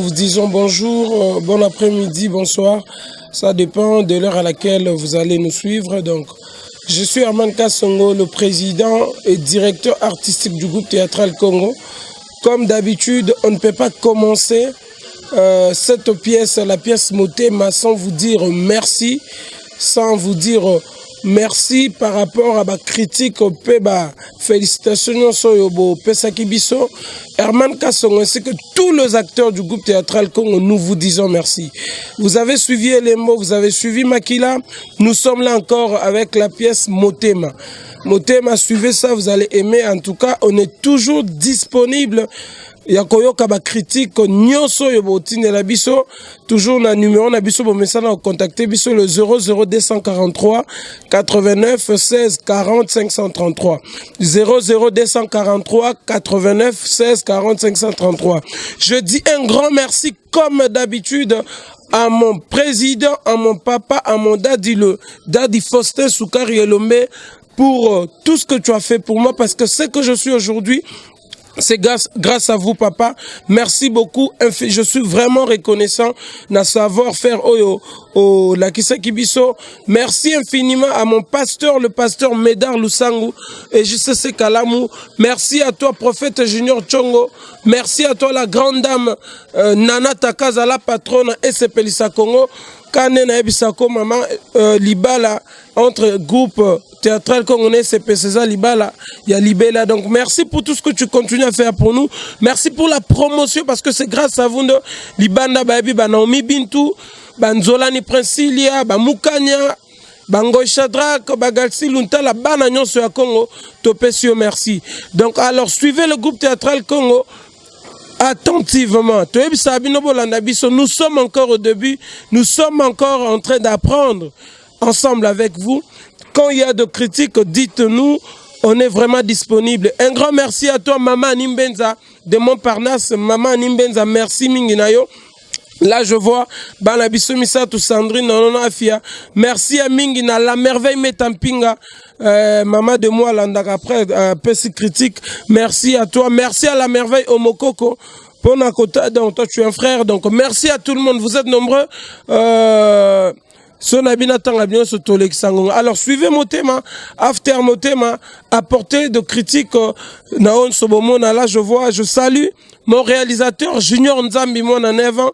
vous disons bonjour, bon après-midi, bonsoir. Ça dépend de l'heure à laquelle vous allez nous suivre. Donc, je suis Herman Kasongo, le président et directeur artistique du groupe Théâtral Congo. Comme d'habitude, on ne peut pas commencer cette pièce, la pièce Motema, sans vous dire merci, sans vous dire merci par rapport à ma critique au Peba. Félicitations Soyobo, Pesakibiso, Herman Kasongo, ainsi que tous les acteurs du groupe Théâtral Congo, nous vous disons merci. Vous avez suivi Elembo, vous avez suivi Makila, nous sommes là encore avec la pièce Motema. Motema, suivez ça, vous allez aimer. En tout cas, on est toujours disponible. Yakoyoka ba critique nyonso yobotine la biso toujours na numéro na biso bo message na contacter biso le 00243 89 16 40 533 00243 89 16 40 533. Je dis un grand merci comme d'habitude à mon président, à mon papa, à mon daddy Faustin Soukari Elombe pour tout ce que tu as fait pour moi, parce que ce que je suis aujourd'hui, c'est grâce à vous, papa. Merci beaucoup. Je suis vraiment reconnaissant na savoir-faire la Kibiso. Merci infiniment à mon pasteur, le pasteur Médard Lusangu et JCC Kalamou. Merci à toi, prophète Junior Tchongo. Merci à toi, la grande dame Nana Takaza, la patronne SPLISA Congo. Kane na ebisako maman Libala entre groupe Théâtral Congolais CPCza Libala, il y a Libela. Donc merci pour tout ce que tu continues à faire pour nous. Merci pour la promotion, parce que c'est grâce à vous de Libanda Baby Banaomi Bintou, Banzolani Princilia, Bamukanya, Bango Shadrach, Bagalsi Luntala, Banagnon sur la Congo, Topesio, merci. Donc alors suivez le groupe Théâtral Congo attentivement. Nous sommes encore au début, nous sommes encore en train d'apprendre ensemble avec vous. Quand il y a de critiques, dites-nous, on est vraiment disponible. Un grand merci à toi, Maman Nimbenza de Montparnasse. Maman Nimbenza, merci Minginayo. Là, je vois Banabiso Misatou Sandrine, Nono Afia. Merci à Mingina, la merveille Metampinga. Maman de moi, là, après, petit critique. Merci à toi. Merci à la merveille Omokoko. Ponakota, donc toi, tu es un frère. Donc, merci à tout le monde. Vous êtes nombreux. Alors, suivez Motema, After Motema, apportez de critiques. Naon Sobomona, là, je vois, je salue mon réalisateur Junior Nzambi Mona Nevan,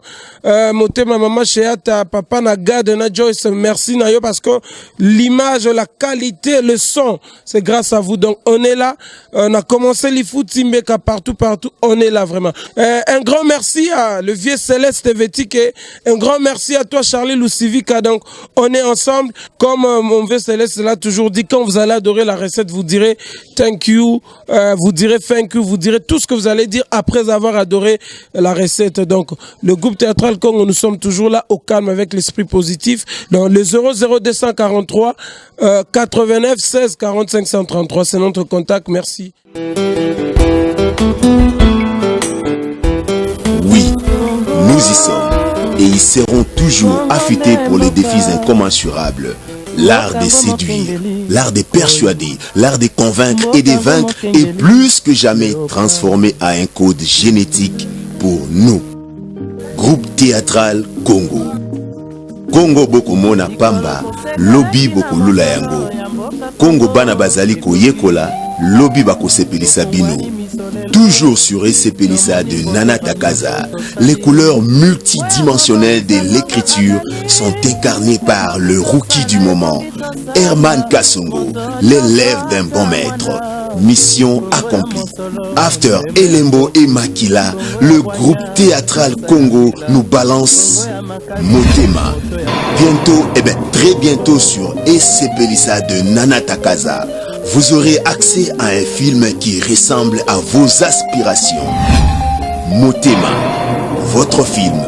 Motema Mama Sheata, Papa Nagade na Joyce, merci Nayo, parce que l'image, la qualité, le son, c'est grâce à vous. Donc on est là, on a commencé les foot Timbeka partout, on est là vraiment. Un grand merci à le vieux Céleste Vétique, un grand merci à toi Charlie Lucivica. Donc on est ensemble, comme mon vieux Céleste l'a toujours dit, quand vous allez adorer la recette, vous direz thank you, vous direz thank you, vous direz tout ce que vous allez dire après avoir adoré la recette. Donc le groupe Théâtral Congo, nous sommes toujours là au calme avec l'esprit positif. Dans le 00243 89 16 45 133, c'est notre contact. Merci. Oui, nous y sommes et ils seront toujours affûtés pour les défis incommensurables. L'art de séduire, l'art de persuader, l'art de convaincre et de vaincre est plus que jamais transformé à un code génétique pour nous. Groupe Théâtral Congo. Congo Bokomona Pamba, Lobby Bokolula Yango. Congo Bana Bazali Koyekola, Lobby Bako Sepelisa Bino. Toujours sur Sepelisa de Nana Takaza, les couleurs multidimensionnelles de l'écriture sont incarnées par le rookie du moment, Herman Kasongo, l'élève d'un bon maître. Mission accomplie. After Elembo et Makila, le groupe Théâtral Congo nous balance Motema. Bientôt, très bientôt sur Sepelisa de Nana Takaza, vous aurez accès à un film qui ressemble à vos aspirations. Motema, votre film,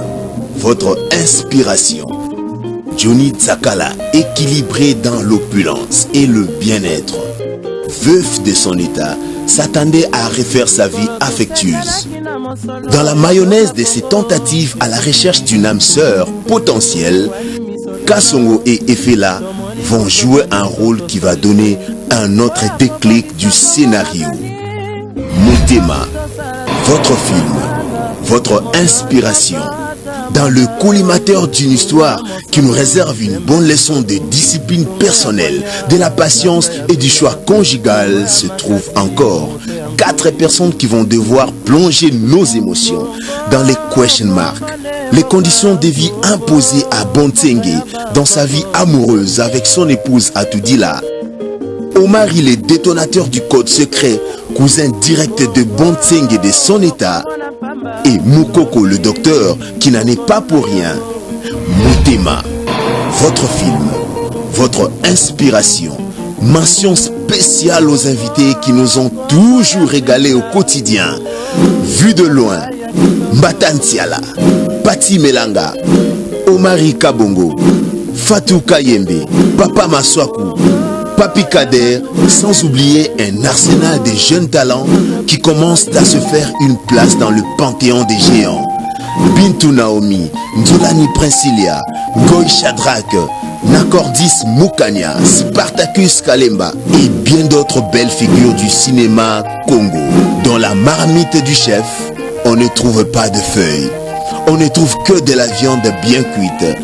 votre inspiration. Johnny Tsakala, équilibré dans l'opulence et le bien-être, veuf de son état, s'attendait à refaire sa vie affectueuse. Dans la mayonnaise de ses tentatives à la recherche d'une âme sœur potentielle, Kasongo et Efela vont jouer un rôle qui va donner un autre déclic du scénario. Motema, votre film, votre inspiration. Dans le collimateur d'une histoire qui nous réserve une bonne leçon de discipline personnelle, de la patience et du choix conjugal se trouvent encore 4 personnes qui vont devoir plonger nos émotions dans les question marks. Les conditions de vie imposées à Bontsenge dans sa vie amoureuse avec son épouse Atoudila. Omar, il est détonateur du code secret, cousin direct de Bontsenge et de son état. Et Moukoko, le docteur, qui n'en est pas pour rien. Motema, votre film, votre inspiration. Mention spéciale aux invités qui nous ont toujours régalés au quotidien. Vu de loin, Mbatantiala, Pati Melanga, Omari Kabongo, Fatou Kayembe, Papa Maswaku, Papi Kader, sans oublier un arsenal de jeunes talents qui commencent à se faire une place dans le panthéon des géants. Bintou Naomi, Ndolani Princilia, Goy Shadrach, Nakordis Moukania, Spartacus Kalemba et bien d'autres belles figures du cinéma Congo. Dans la marmite du chef, on ne trouve pas de feuilles, on ne trouve que de la viande bien cuite.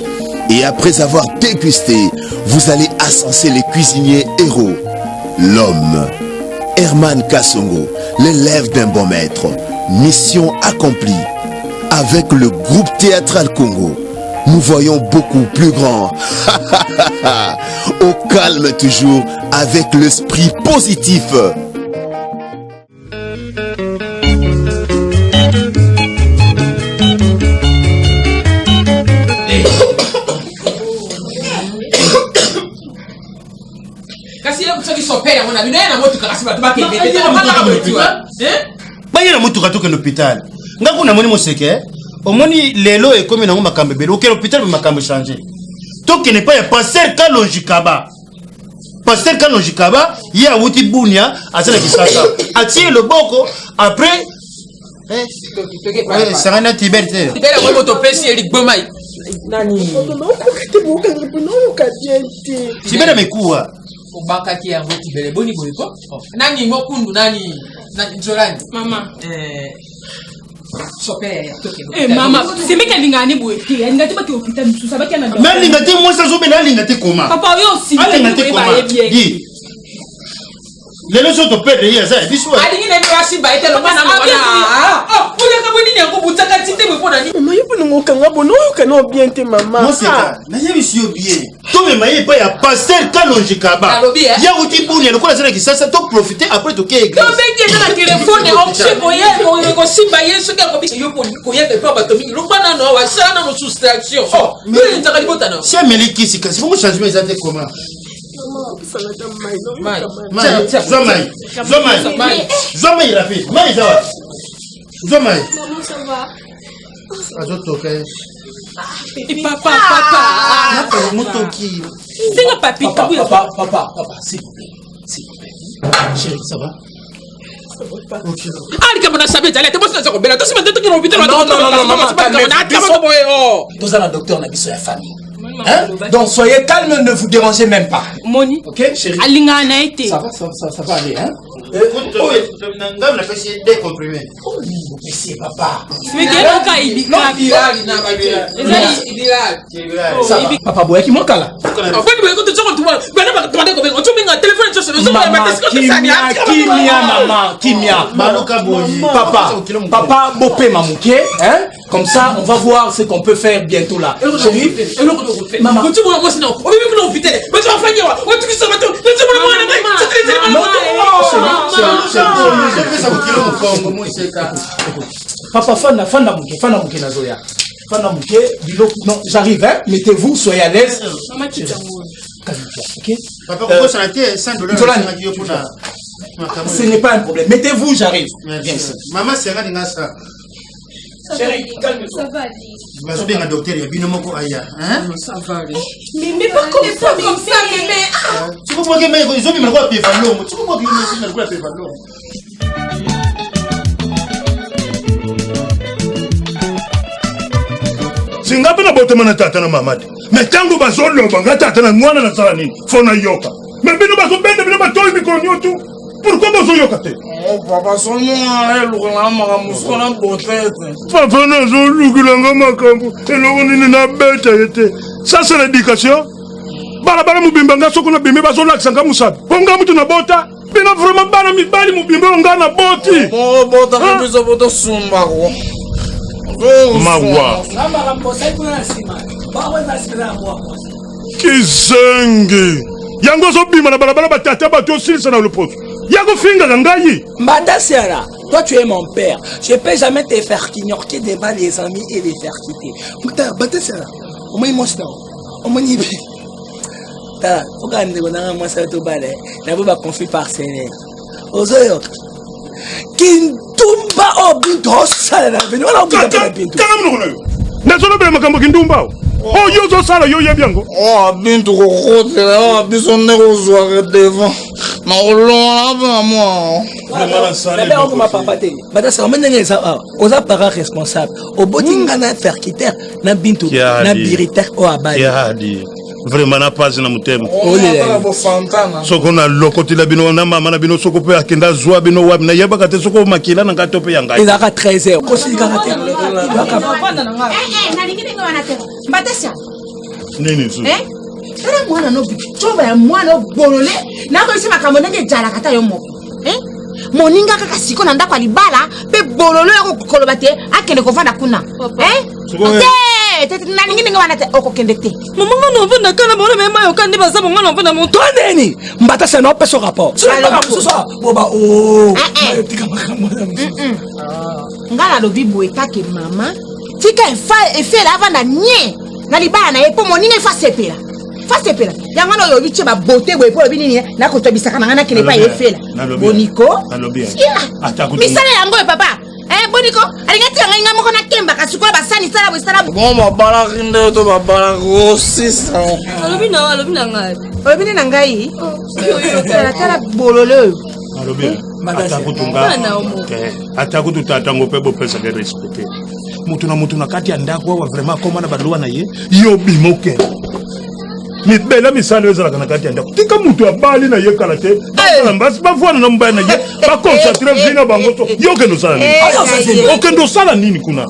Et après avoir dégusté, vous allez ascenser les cuisiniers héros. L'homme, Herman Kassongo, l'élève d'un bon maître. Mission accomplie. Avec le groupe théâtral Congo, nous voyons beaucoup plus grand. Au calme toujours, avec l'esprit positif. Bayera mutuka toke l'hôpital. Ngaku na moni moseke. Omoni lelo e komi na makambe belo ke l'hôpital be makambe changer. Toke ne pas passer Kalonjikaba. Passer Kalonjikaba, il y a wuti bunia azala kisasa. Atie le boko après ça rend liberté. Tibera mo moto pesi Eric Bomai. Nani? Tibera mekuwa. Obaka ki yango tibere boni boyeko. Nani mokundu nani Njolani. Mama. Mama, c'est mais qu'elle n'a pas été. Elle n'a pas été au hôpital. Tu savais qu'elle n'a pas été. Mais elle n'a pas été. Moi, ça s'oublie. Elle n'a pas été comment? Papa, oui aussi. Elle n'a pas été comment? Dis. Les leçons de père de hier, ça. Dis quoi? Ali n'a pas été. Bah, était le mana. Oh, vous l'avez dit. N'y a pas de bouteille à titer. Mais pour Nani. Maman, il peut nous kanga bono kana bien te maman. Moi c'est ça. N'ayez monsieur bien. Toi mais maïe pas ya passer Kalonjikaba. Ya outi bouni le quoi ça qui ça toi profiter après tout qui église. Non mais qui est dans le téléphone et option moyen ko simba yesu ka ko bi yo ko yeke pa batomi. Lo bana no wa sana no soustraction. Oh, mais ça ka botana. C'est Meliki si kasi faut changer ça te comment? Zomai rapide. Mai ça va. Zomai. Maman ça va. Et papa. Motoki. C'est un papi. Papa, s'il vous plaît. Chérie, ça va? Ok. Ah, les gars, savez, t'as été bon, c'est ça. Mais là, tu sais, maintenant, tu es invité. Non, maman, tous à la docteur, on a besoin de la famille. Hein? Donc soyez calme, ne vous dérangez même pas. Moni. Ok, chérie. Alinga na été. Ça va aller, hein? On a fait des comprimés. Oh, oui, papa. Mais quel est le cas? Il dit papa, boy, qui manque là? Kimia. Papa, bopé mamouké, hein? Comme ça, on va voir ce qu'on peut faire bientôt là. Chérie, maman. Papa, fana mouké nazoya. Fana mouké, non, j'arrive, hein? Mettez-vous, soyez à l'aise. Ok? Papa, pourquoi ça a été $100? Ce n'est pas un problème. Mettez-vous, j'arrive. Bien sûr. Maman, c'est un ça. Chérie, calme-toi. Ça va aller. Je vais bien un docteur, il y a bien un mot aïe. Ça va aller. Mais pas comme ça, mais. Tu comprends que ils ont mis le roi à pied ballon. Tu comprends qu'ils ont mis le roi à pied ballon. Singapi na bote mana tata na mamadi. Mais tango bazolo banga tata na mwana na sala nini? Fona yoka. Mais bino bazo bende bino batoyi mikronyo tu. Pourquoi bazo yoka te? papa, son nom est le Papa n'a pas makambo. Ça c'est l'éducation. Balabala mubimbanga sokona bimbe bazola kisanga musabi. Onga mutu na bota. Bina vraiment bana mibali mubimbe onga na boti. Oh bota kabisa bota sumba ko. Mawa. Kizenge. Yango zo bima na balabala batata bato silisa na lopoto. Yango finga ngai. Mbata Sera, toi tu es mon père. Je peux jamais te faire ignorer devant les amis et les faire quitter. Mbata Sera, au moins moi c'est au moins il faut quand même moi ça tout balai. N'avez pas conflit parcellaire. Ozoyo. Kintumba obinto sala na bino na obinto na bintu. Nazono bele makambo kindumba. Oh yo zo sala yo yebyango. Oh bintu ko khote oh biso ne ko zwa devant. Na olona ba moi. Mais on ma papa te. Mbata Sera menenge ça. Oza para responsable. Obotinga na faire quitter na bintu na biriter o abali. Yadi. Vraiment na pas na mutema. Soko na lokoti la bino na mama na bino soko pe akenda zwa bino wa na yeba kate soko makila na ngatope yanga. Il a 13h. Kosi karate. Na lingine ngwana te. Mbata Sera. Nini zo? Tara mwana no bichoba ya mwana bolole. Na ko isi makambo ndenge jala kata yo moko. Moninga kaka siko na ndako libala pe bololo yako koloba te akende kovanda kuna. Na lingine ngwana te okokende te. Maman no vanda kana bona mema yo kandi basa ngwana vanda monto neni. Mbata Sera no peso rapport. Boba oh. Ngala lobi boeta ke mama. Tika efa la vanda nye. Na libala na epo moninga efa sepela. Fasepela. Yango no yobi che ba beauté boy po binini na ko tobisaka na ngana kene pa efela. Boniko. Misala yango papa. Boniko, alingati nga moko na kemba kasuko basani sala bo sala. Bon mabala rinde to babala grossiste. Alobi na ngai. Alobi na ngai. Tala bololo. Alobi. Atakutunga. Atakutu tatango pe bo pesa de respecter. Mutu na kati ya ndako wa vraiment koma na badluwa na ye. Yo bimoke. Mi bela misalo ezala kana kati ya ndako. Tika mutu abali na ye kala te. Mbasi ba vwana na mbaya na ye. Ba concentre vina bango to. Yo kendo sala nini? Okendo sala nini kuna?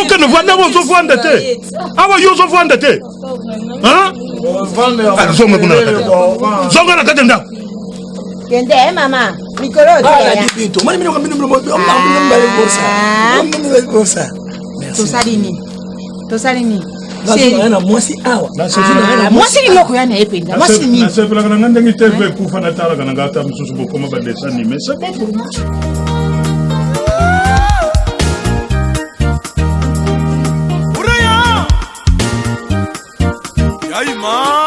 Okendo vwana bozo vwanda te. Awa yo zo vwanda te. Zonga kuna kati. Zonga na kati ndako. Kende mama. Mikolo ya. Bintu. Mani mino kambino mlo. Tosalini. Mwasi awa. Mwasi ni ngoko yana ependa. Mwasi ni. Na sepela kana nganda ngiteve kufa na tala kana ngata msusu bokoma ba dessin animé. C'est pas pour moi. Uraya. Yai mambo.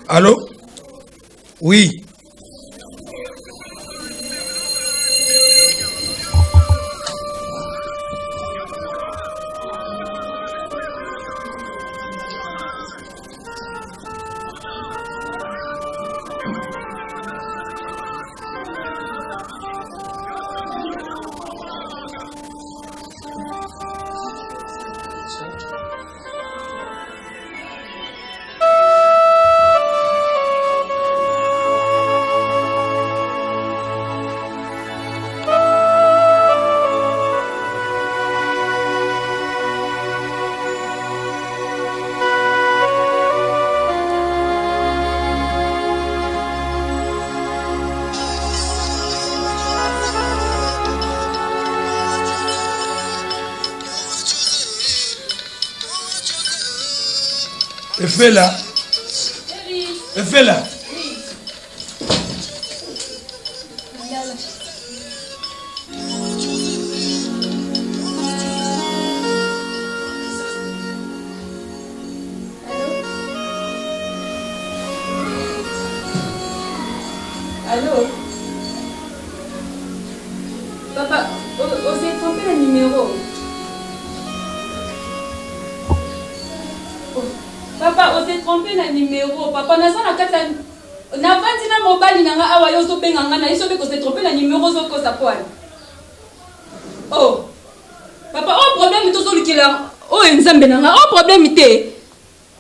Allô? Oui. Efela. Efela. Allô? Papa, on s'est trompé le numéro. Papa, on s'est trompé. trompé na numéro. Papa, naza na kata na vandi na mobali nanga awa yo zo benga nga na iso be ko se trompé na numéro zo ko sa poil. Oh. Papa, oh problème to zo lukila. Oh nzambe nanga, oh problème te.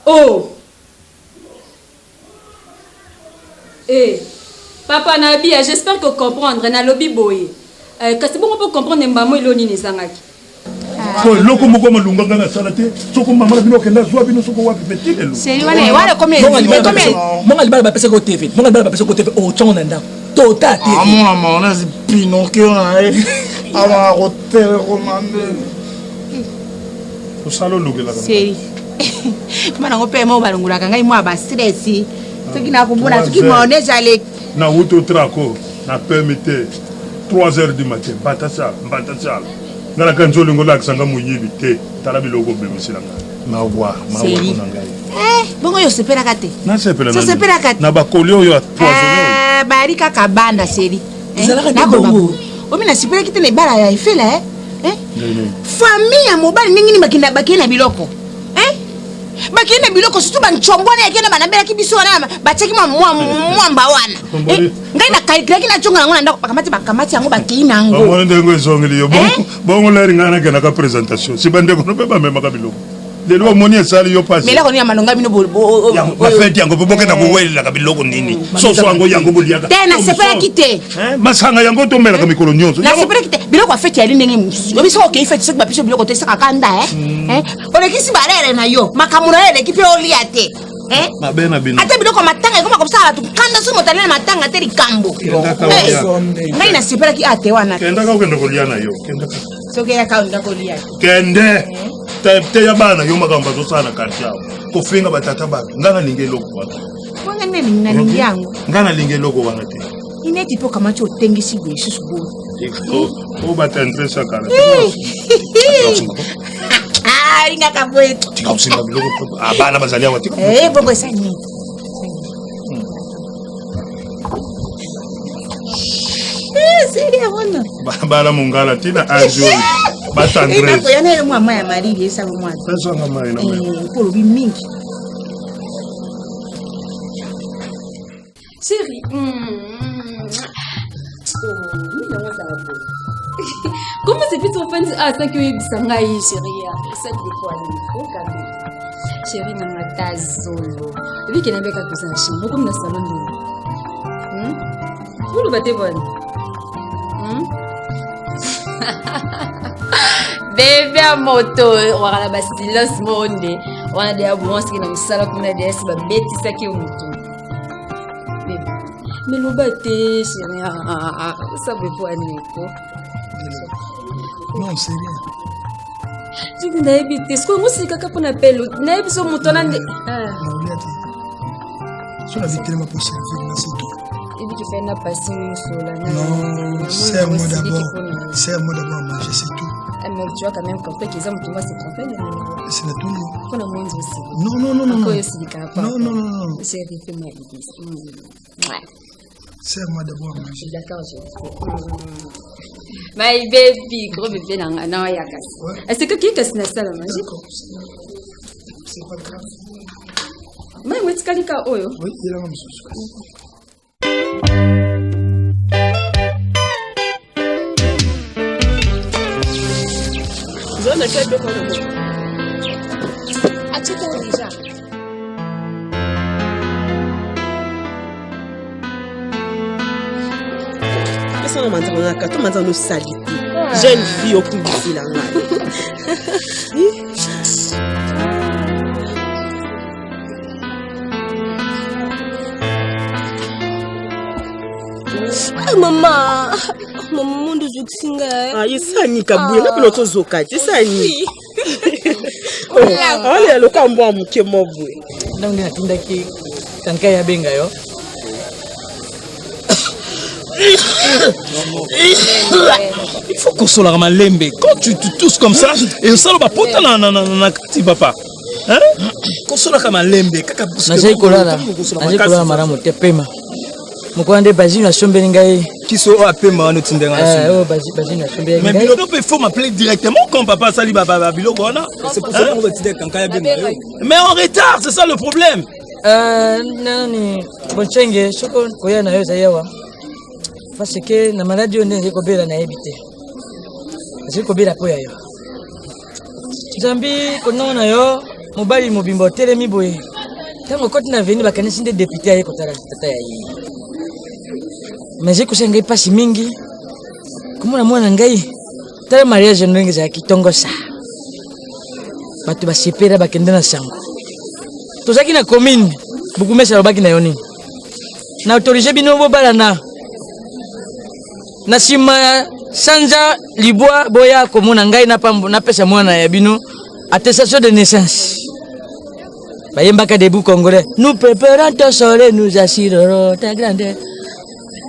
Oh. Eh. Papa Nabia, j'espère que comprendre na lobby boy. Kasi bon on peut comprendre mbamo iloni ni sangaki. Ko loko moko malunga ngana salate, soko mama bino kenda zwa bino soko wapi petit lelo. C'est wala comme Monga libala ba pesa ko TV. Monga libala ba pesa ko TV o chonga nda. Tota TV. Mon maman, c'est Pinocchio na e. Ama hotel romande. Ko salo lugela. C'est mana ngope mo balungula ngai mo ba stress. Soki na kubona soki mone jale. Na wuto trako, na permite 3h du matin, batasa. Ngala kanzolo ngola kusanga muyibi te, tarabi logo be musilanga. Mawa ngai. Bongo yo sepela kate. Na sepela. So sepela kate. Na bakolio yo poisonné. Bari kaka banda seri. Na bongo. Omi na sepela kite na bala ya ifela Famille ya mobali ningi ni bakina biloko. Bakina biloko surtout banchongwana yakena banabela kibiso wana bacheki mwamba wana. Ngai na kalkira kina chonga ngona ndako bakamati yango bakina ngo. Omone ndengo ezongeli yo bongo leri ngana kana ka presentation. Sibande ko no pe ba mema ka biloko. Lelo omoni esali yo passe. Mela ko ni amalonga bino yango ba fete yango boboke na kuwela ka biloko nini. Soso yango yango boliaka. Tena sepela kite. Masanga yango tomela ka mikolo nyonso. Na sepela kite biloko afete ya ndenge musu. Obiso ko ke fete sekba biso biloko te saka kanda Ole kisi balere na yo. Makamuna ele kipe oliate. Mabena bino. Ate biloko matanga koma comme ça tu kanda so motalena matanga te likambo. Ngai na sepela ki ate wana. Kenda ka ukenda koliana yo. Kenda ka. Soke ya ka unda kolia. Kende. Te ya bana yo makamba zo sana kati yao. Kofinga batata ba. Ngana linge loko wana. Wanga nene na linge yango. Ngana linge loko wana te. Ineti po kama cho tengisi bwe susubo. O bata interesa kana. Ringa kabwetu. Tika usinga biloko abana bazalia watika. Bongo sani. Seria wana. Bala mungala tina anjo. Bata Andres. Ina yana ile mama ya Marie esa mwana. Pesa ngama ina mama. Polo bi mingi. Chérie. Comment c'est vite offense à 5 chérie? Ça des fois chérie nanga tazolo. Lui qui n'avait qu'à poser un chien, beaucoup de salon. Vous le battez bonne. Bébé à moto, on a la silence monde. On a des abonnements qui nous salent comme des bêtises qui ont tout. Mais le battez, chérie, ça veut pas aller. Non, c'est bien. Tu n'as évité ce que moi c'est quelqu'un qu'on appelle n'a pas son mouton là. Sur la vitrine pour servir, c'est tout. Et puis tu fais une passion sur la. Non, serre-moi d'abord à manger, c'est tout. Mais tu vois quand même compris qu'ils ont tout moi c'est trompé. C'est la tournée. On a moins aussi. Non. Encore aussi des capables. Non. J'ai fait ma vie. Ouais. Serre-moi d'abord à manger. D'accord, je. My baby, gros bébé dans un an, est-ce que qui casse la salle à manger? C'est pas grave. Mais où est-ce qu'il y a? Oui, il y a la même chose. Zone quel peu qu'on a. As-tu déjà? Ça m'a dit salité. Jeune fille au plus difficile en maman de Zuxinga. Ah, il s'est ni kaboué, n'a pas l'autre zokat, il s'est ni. Oh, allez, le cambo à mouké moboué. Donc, il y a tout qui tankaya benga yo. Il faut consoler ma lembe. Quand tu tousses comme ça, et ça va pas na kati papa. Hein? Consoler ma lembe. Kaka na j'ai kolala. Na j'ai kolala maramu te pema. Mukwande bazine na chombe ngai. Kiso a pema no tindenga. Oh bazine na chombe ngai. Mais biloko il faut m'appeler directement quand papa sali baba biloko wana. C'est pour ça qu'on va te dire kankaya benga. Mais en retard, c'est ça le problème. nani bonchenge soko koya na yo zayawa parce que na maladie on est kobela na ebité c'est kobela po yayo Zambi kono na yo mobali mobimbo telemi boye tango koti na veni bakanisi nde député aye kotala tata ya yi mais j'ai kusenga ipasi mingi komona mwana ngai tala mariage ndenge za kitongo sa batu basepera bakende na sango tozaki na commune bukumesa lobaki na yo nini na autorisé bino bobala na sima sanja libwa boya komona ngai na pambo na pesa mwana ya bino attestation de naissance bayembaka debout congolais nous préparons ton soleil nous assurerons ta grandeur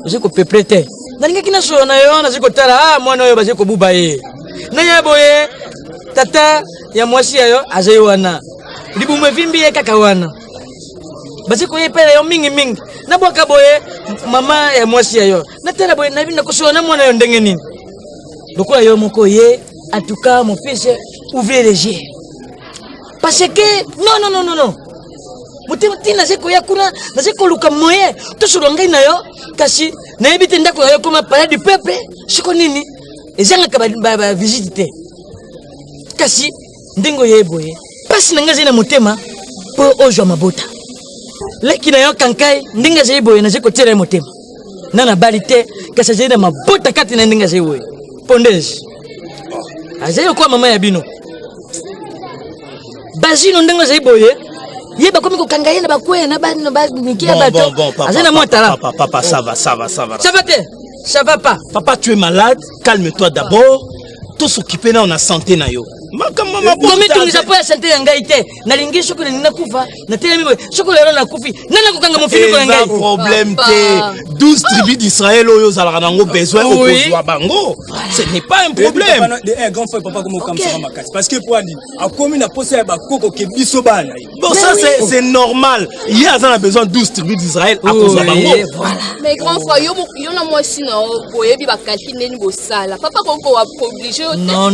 vous ko peplete nalinga kina so na yo na ziko tala mwana yo baziko buba ye na ya boye tata ya mwasi yo azai wana libumu vimbi ye kaka wana baziko ye pele yo mingi na boka boye mama ya mwasi yo na tala boye na bina kusona mwana yo ndenge nini lokola yo moko ye en tout cas mon fils ouvrez les yeux parce que non mutina zeko ya kuna na zeko luka moye to surongai na yo kasi na ebite ndako yo comme palais du peuple siko nini ezanga ka ba visiter kasi ndingo yeboye pasi nanga zina motema po ojo mabota leki na yo kankai ndinga zeboye na zeko tera motema nana balite kasi zina mabota kati na ndinga zeboye pondezi azayo kwa mama ya bino bazino ndinga zeboye yeba komi ko kangaye na bakwe na ba nikia bato azana motala papa ça va ça va pas papa tu es malade calme-toi d'abord tout s'occuper na on a santé na yo komi tungiza po ya santé ya ngai te nalingi soko nina kufa na tena mimi soko lelo na kufi nana kokanga mofili ko ngai problème te 12 tribus d'Israël oyo zalaka nango besoin okozwa bango ce n'est pas un problème grand frère papa comme comme ça makasi parce que pour dire a komi na posa ya bakoko ke biso bana bon ça c'est normal il y a besoin 12 tribus d'Israël à kozwa bango mais grand frère yo na moi si na boyebi bakalki neni bosala papa koko wa obligé non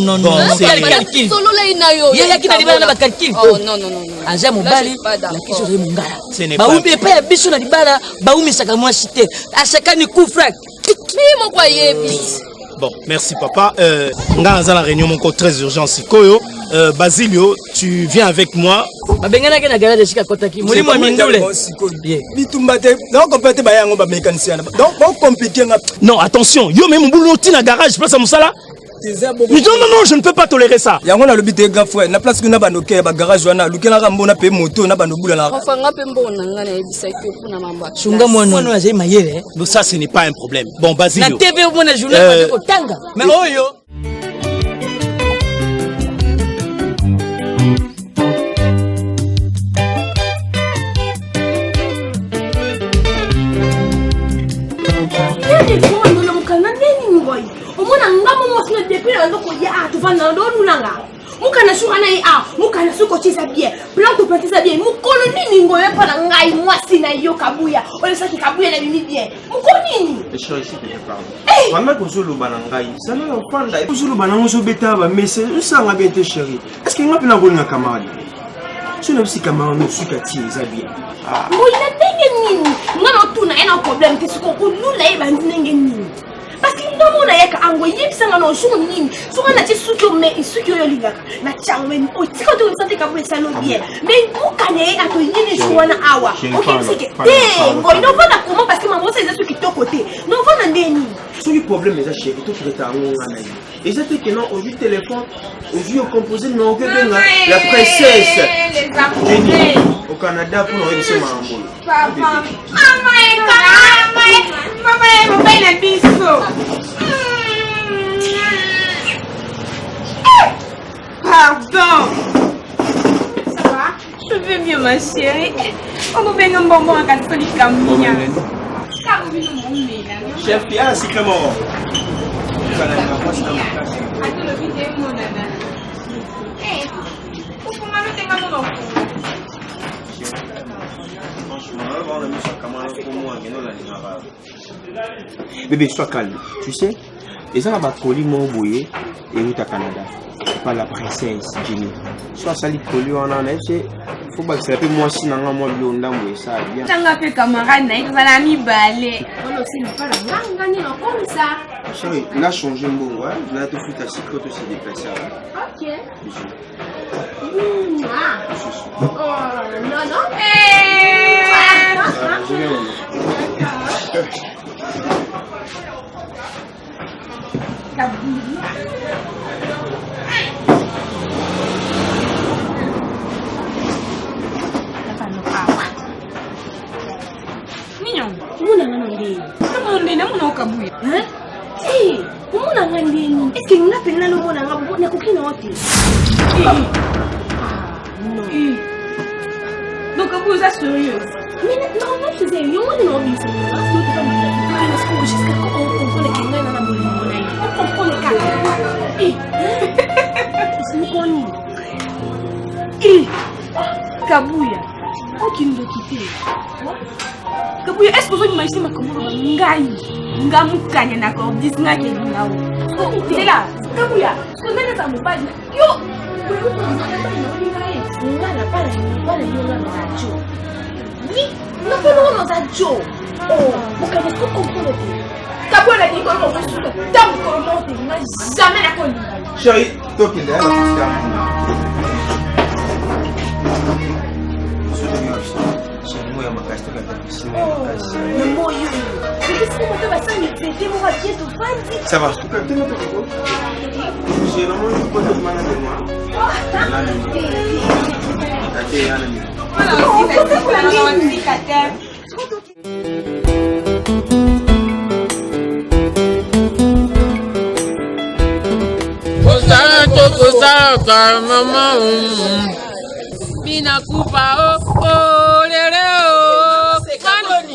c'est calcul solo la inayo ya kina libala na bakalki oh non aza mobali la kiso ze mungala baumbi epa ya biso na libala baumi saka moi cité asakani kufra mimo kwa yebi. Bon, merci papa. Nga dans la réunion mon code très urgent sikoyo. Basilio, tu viens avec moi. Babengana ke na garage sika kotaki. Muri mo mindule. Bitumbate, donc on peut te bayango ba mécanicien. Donc bon compliqué. Non, attention, yo même boulot tina garage place à Moussala. Non, je ne peux pas tolérer ça. Yango na lobby te grand frère, na place que na banoke ba garage wana, lukela ngambona pe moto na banobula na. Enfin ngapé mbona ngana ebisa ke pona mamba. Sunga mwana azai mayele. Donc ça ce n'est pas un problème. Bon Basilio. Na TV mona journal ko tanga. Mais oyo tuvana ndo nanga mukana shuka nayi mukana suko chisa bien plan to plantisa bien mukolo nini ngoye pa na ngai mwasi na yo kabuya ole saki kabuya na bimi bien mukolo nini ici te parle vraiment ko zulu banangai sana na panda ko zulu banango so beta ba messe usanga bien te chérie est-ce que ngapi na ngona camarade tu n'as pas camarade no suka ti za bien ngoyi na tenge nini ngana tuna ena problem ke suko kulula e bandi nenge nini parce que non mon ayaka ango yebisanga no shuko nini shuko na tsuki me isuki yo lingaka na changwe o tsiko to nsante ka bwe sano bien mais mukane ato yini shuwana awa okay sike ngo ino vana comment parce que maman c'est ça qui to côté non vana ndeni le problème est chérie to kireta ngona na yi et ça que non au téléphone au composé non que la princesse au Canada pour nous réussir mambo papa maman na biso pardon. Ça va? Je vais bien ma chérie. On va venir un bonbon à catholique camia. Chef, il y a un secret mort. Attends le vidéo mon nana. Pourquoi maman t'es pas mon enfant? Bébé, sois calme. Tu sais, Et ça va coller mon bouillé et route à Canada. Par la princesse Jenny. Soit ça lui coller en an, il faut pas que ça peut moi si non moi blonde et ça bien. Tanga pe camarade na ito la mi balé. On aussi n'a pas la langue ni comme ça. Chérie, là changer mon ouais, là te foutre à 6 quand tu s'est déplacé. OK. Oh non non. Muna ngandi. Kama ndina muna ukabuya. Eh, muna ngandi. Eske ngapi nalo muna ngabu na kukina wote. Non. Donc vous êtes sérieux? Mais non, non, je sais, yo muna no bisa. Asko tu kama. Ana sko jusqu'à quand on comprend que ngana na boli mona yi. On comprend le cas. C'est koni. Kabuya. Okindo kite. Kabuya, est-ce que vous imaginez ma comment ngai? Ngamukanya na ko disngake ngao. C'est là. Kabuya, ce que nana ça me parle. Yo. Ngana pala yo na radio. Oui, non pas non dans radio. Oh, vous connaissez pas comprendre. Kabuya la dit comment on fait ça. Tant qu'on monte, jamais la conne. Chérie, toi qui l'as, ça va. J'ai normalement pas de mal à moi.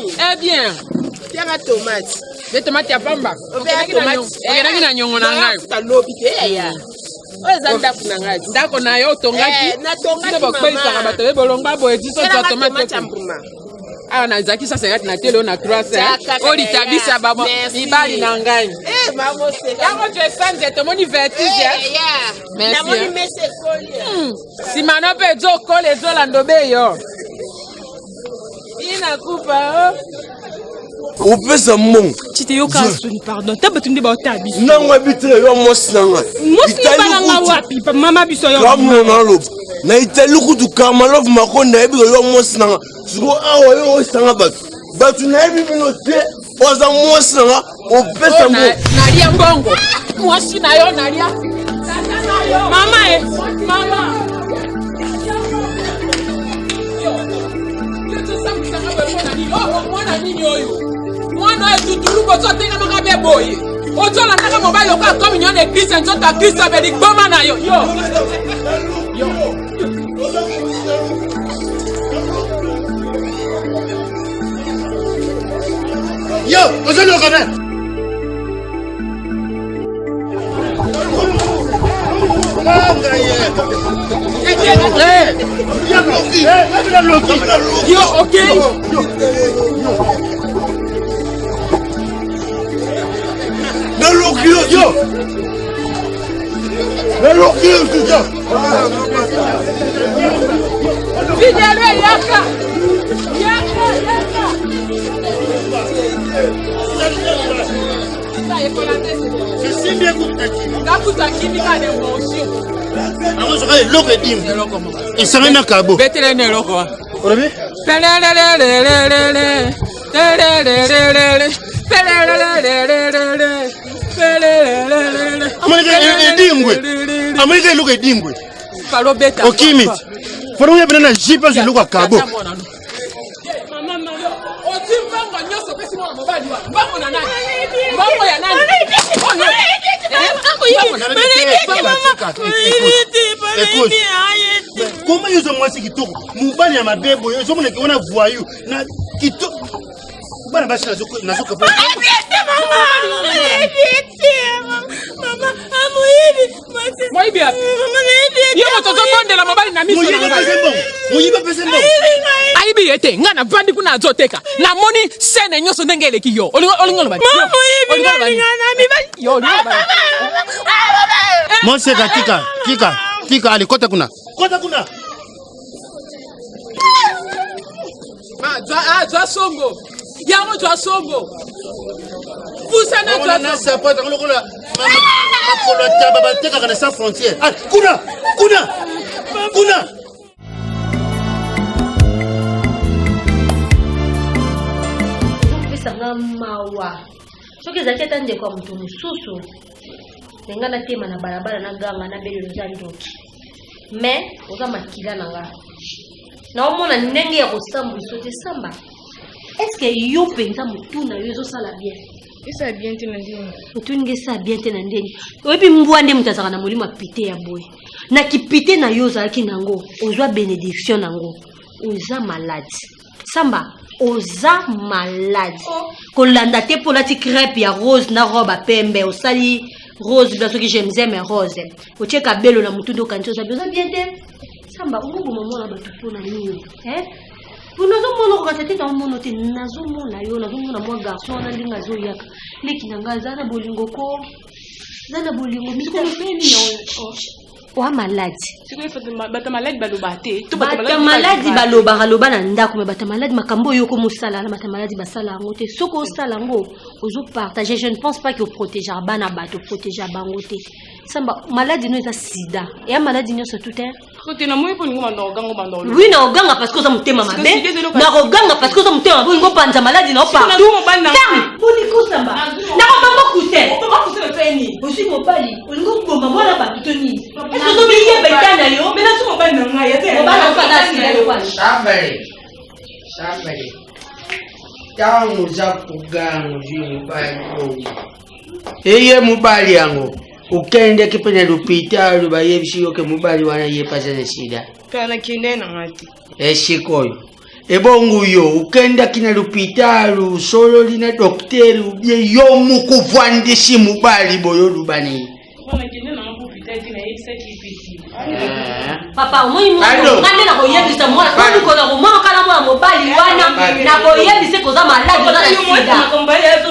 Eh bien, tiens ma tomate. Les tomates ya pamba. Okenaki na nyongo na ngai. Ndako na yo tongaki. Nde bakwelisaka bato bebolongba boye tiso tya tomate. Ah na zaki sa 50 na telo na 300. Oli tabisa babo mibali na ngai. Yango tu esanze tomoni vertige. Merci. Simano pe zo kole zo la ndobe yo. Inakupa upesa mon chiteyoka soni pardon tabatunde ba otabi nangwa bitre yo mosnanga mosinanga wapi mama biso yo kamno na lo na itali kutu kamalov makonda ebi yo mosnanga siko awa yo osanga batu na ebi bino te oza mosnanga upesa mon nalia mbongo mwasi na yo nalia mama mama mwana nini oyo mwana etutulu bozotenga makabe boye ozola ndaka mobali okola komi nyona eglise nzoto akristo abeli gboma na yo yo ozoloka me yo ok Fidèle yaka okimi foro ya bena jipa ze luka kabo comment yo zo mwasi kitoko mubali ya mabebo yo zo mona kiona voyou na kitoko bana basi nazoka pa mama amoyibi moyibi api yo motozo mondela mobali na miso moyibi pese mbongo aibi ete nga na vandi kuna azoteka na moni sene nyoso ndenge eleki yo olingo loba moyibi nga na mi Yo, Monseka tika ali kota kuna. Toi songo. Yango toi songo. Pusana toi na sapata kuna makolo taba teka kana sans frontière. Ah, kuna. Sanga mawa. Soki zaketa nde kwa mtu mususu. Nengana tema na barabara na ganga na belo za ndoki. Mais oza makila nanga. Na omona ndenge ya kosambu sote samba. Est-ce que yo penza mutuna yo zo sala bien? Esa bien tena ndeni. Mutunge sa bien tena ndeni. Oyebi mbwa nde mutazaka na molimo pité ya boy. Na kipité na yo zalaki nango, ozwa bénédiction nango. Oza malade. Samba oza malade. Kolanda te pour la ti crêpe ya rose na robe à pembe osali rose parce que j'aime rose. Ocheka belo na mutundo kancho za bien te. Samba ngubu mama na batu pona nini? Vous n'avez pas de temps de monoté, nazo mona yo, nazo mona moi garçon na linga zo yaka. Leki nanga zana bolingo ko. Zana bolingo miko feni yo. Wa malade. C'est quoi fait bata malade balobate. Bata malade baloba na ndako me bata malade makambo yo ko musala na bata malade basala ngote. Soko sala ngo ozo partager, je ne pense pas que protéger bana bato protéger bango te. Samba maladie no eza sida. Ya maladie no so tout Côté na moi pour nous mando gango mando. Oui na oganga parce que ça mutema mabe. Na oganga parce que ça mutema mabe ngo panza maladie na partout. Ferme. Poni ko samba. Na ko bango kuse. Ko kuse feni. Osi mobali. Ngo bomba mwana ba tutoni. Est-ce que biye betana yo? Mais na so mobali na ngai ya te. Mobali ko na sida yo kwa. Sambale. Tangu za kugango juu mobali. Eye mobali yango. Ukende kipene lupita lubaye bishiyo ke mubali wana yepaza na shida. Kana kinde na ngati. Shikoyo. Ebongu yo ukenda kina lupita lu solo lina dokteri ubye yo mukuvwandishi mubali boyo lubani. Kana kinde na ngupita kina yesa kipiti. Papa moi mo ngande na koyebisa mwana ko na ko mama kana mwana mobali wana na koyebisa ko za maladi na sida.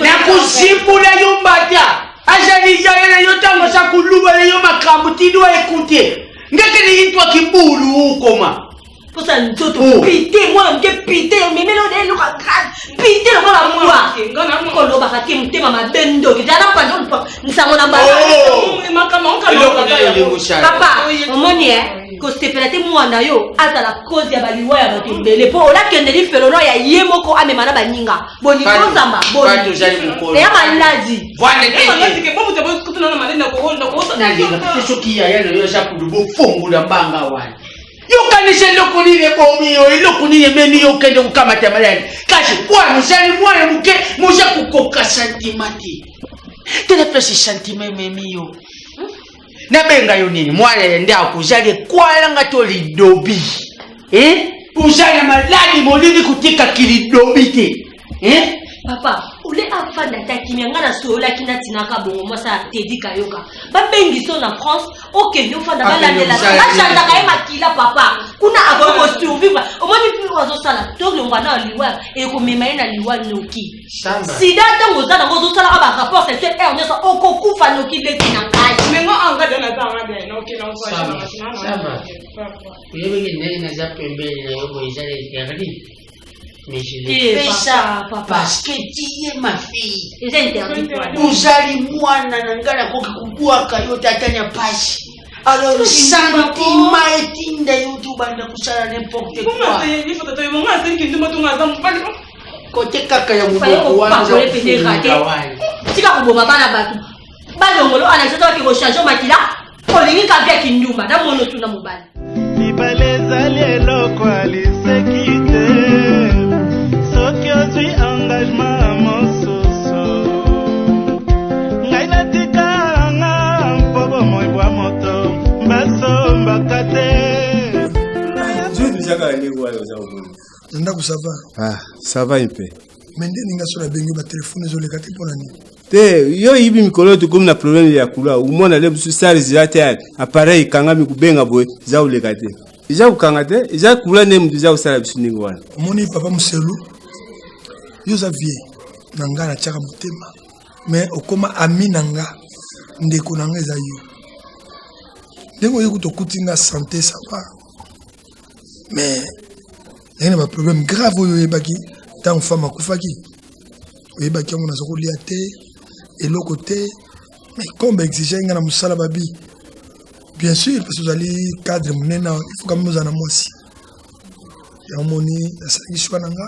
Na kuzimbula yo mbata. Ajali yale yotango sa kuluba yo makambo tidwa écouter. Ngeke ni itwa kibulu ukoma. Posa ntoto pité moi mke pité memelo de luka grade. Pité lo la moi. Ngana ko lo ba ke mtema mabendo. Kijana panja nsango na mbala. Makama Papa, omoni ko stepelate mwana yo ata la cause ya baliwa ya batimbele po la kende li felono ya yemoko amemana baninga. Boni kozamba boni. Ya maladi. Vale ke bomu te bomu kutuna na malenda ko honda ko na linga kesoki ya yana yo sa kudubo fungula mbanga wana. Yo kanise lokunile bomi yo lokunile meni yo kende kukamata maladi. Kashi kwa mzali mwana mke moja kukoka santimati. Tena pesi santima memi yo. Nabenga yo nini mwana nda kuzale kwala ngato lidobi. Uzale maladi molini kutika kilidobi te. Papa, ule afanda takimia ngana sola kinatina ka bongo mosa tedi kayoka. Ba bengi so na France, OK, yo fanda balande la. Achanda ka makila papa. Kuna ako survivre. Omoni fi wazo sala. To lo ngwana liwa e ko mema ina liwa noki. Sida tango za ngo sala ba rapport c'est Ernest oko kufa noki beki na kai. Mengo anga dona za anga noki na kwa Sama. Yebe ngi na za pembele na yo boizale interdit. Mais je l'ai fait ça, papa. Parce que tu es ma fille. C'est interdit. Uzali mwana nangala koki kubua kayo tatanya pashi. Alors sentiment etinda youtube anda kusala n'importe quoi. Kote kaka ya mudoko wanza kufungawani. Tika kuboma bana batu. Balongolo anachota ki rechange makila. Olingi kabia kindumba na mono tuna mobali. Libaleza leloko alisekite. Soki ozwi engagement mosusu ngai natikanga mpo bomoi bwa moto basombaka te Ça va un peu. Mais ndenge sur la bengi ba téléphone ezoleka te mpona nini te yo yibi mikolo to comme na problème ya kula umona le su sari zate appareil kanga mi kubenga boy za uleka te ija ukanga te ija kula ne mtu za usala bisuningo wana moni papa muselu yo za vie nanga na chaka mutema mais okoma ami nanga ndeko na nga eza yo ndenge oye kutokuti nga santé ça va mais il y a un problème grave oyo oyebaki ntango femme akufaki oyebaki yango naza kolia te eloko te mais comme baexige nga na mosala babi bien sûr parce que ozali cadre monene il faut quand même ozala na mwasi ya omoni nasalaki shwa na nga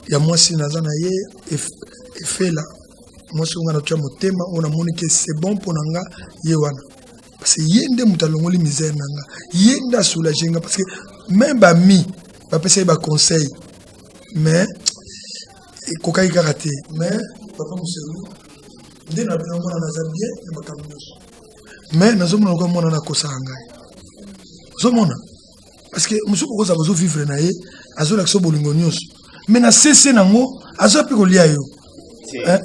ya mwasi naza na ye efela mwasi oyo nga natya motema oyo namoni ke c'est bon mpo na nga ye wana parce que ye nde moto alongoli misère na nga ye nde asoulage nga parce que même bami bapesa ye baconseil mais ekokaki kaka te mais papa moselu nde nabina mwana naza bien na makambo nyonso mais nazomona lokola mwana nakosaka ngai ozomona parce que mosuku okozala ozovivre na ye azolakisa bolingo nyonso mais na sese nango azoya mpe kolia yo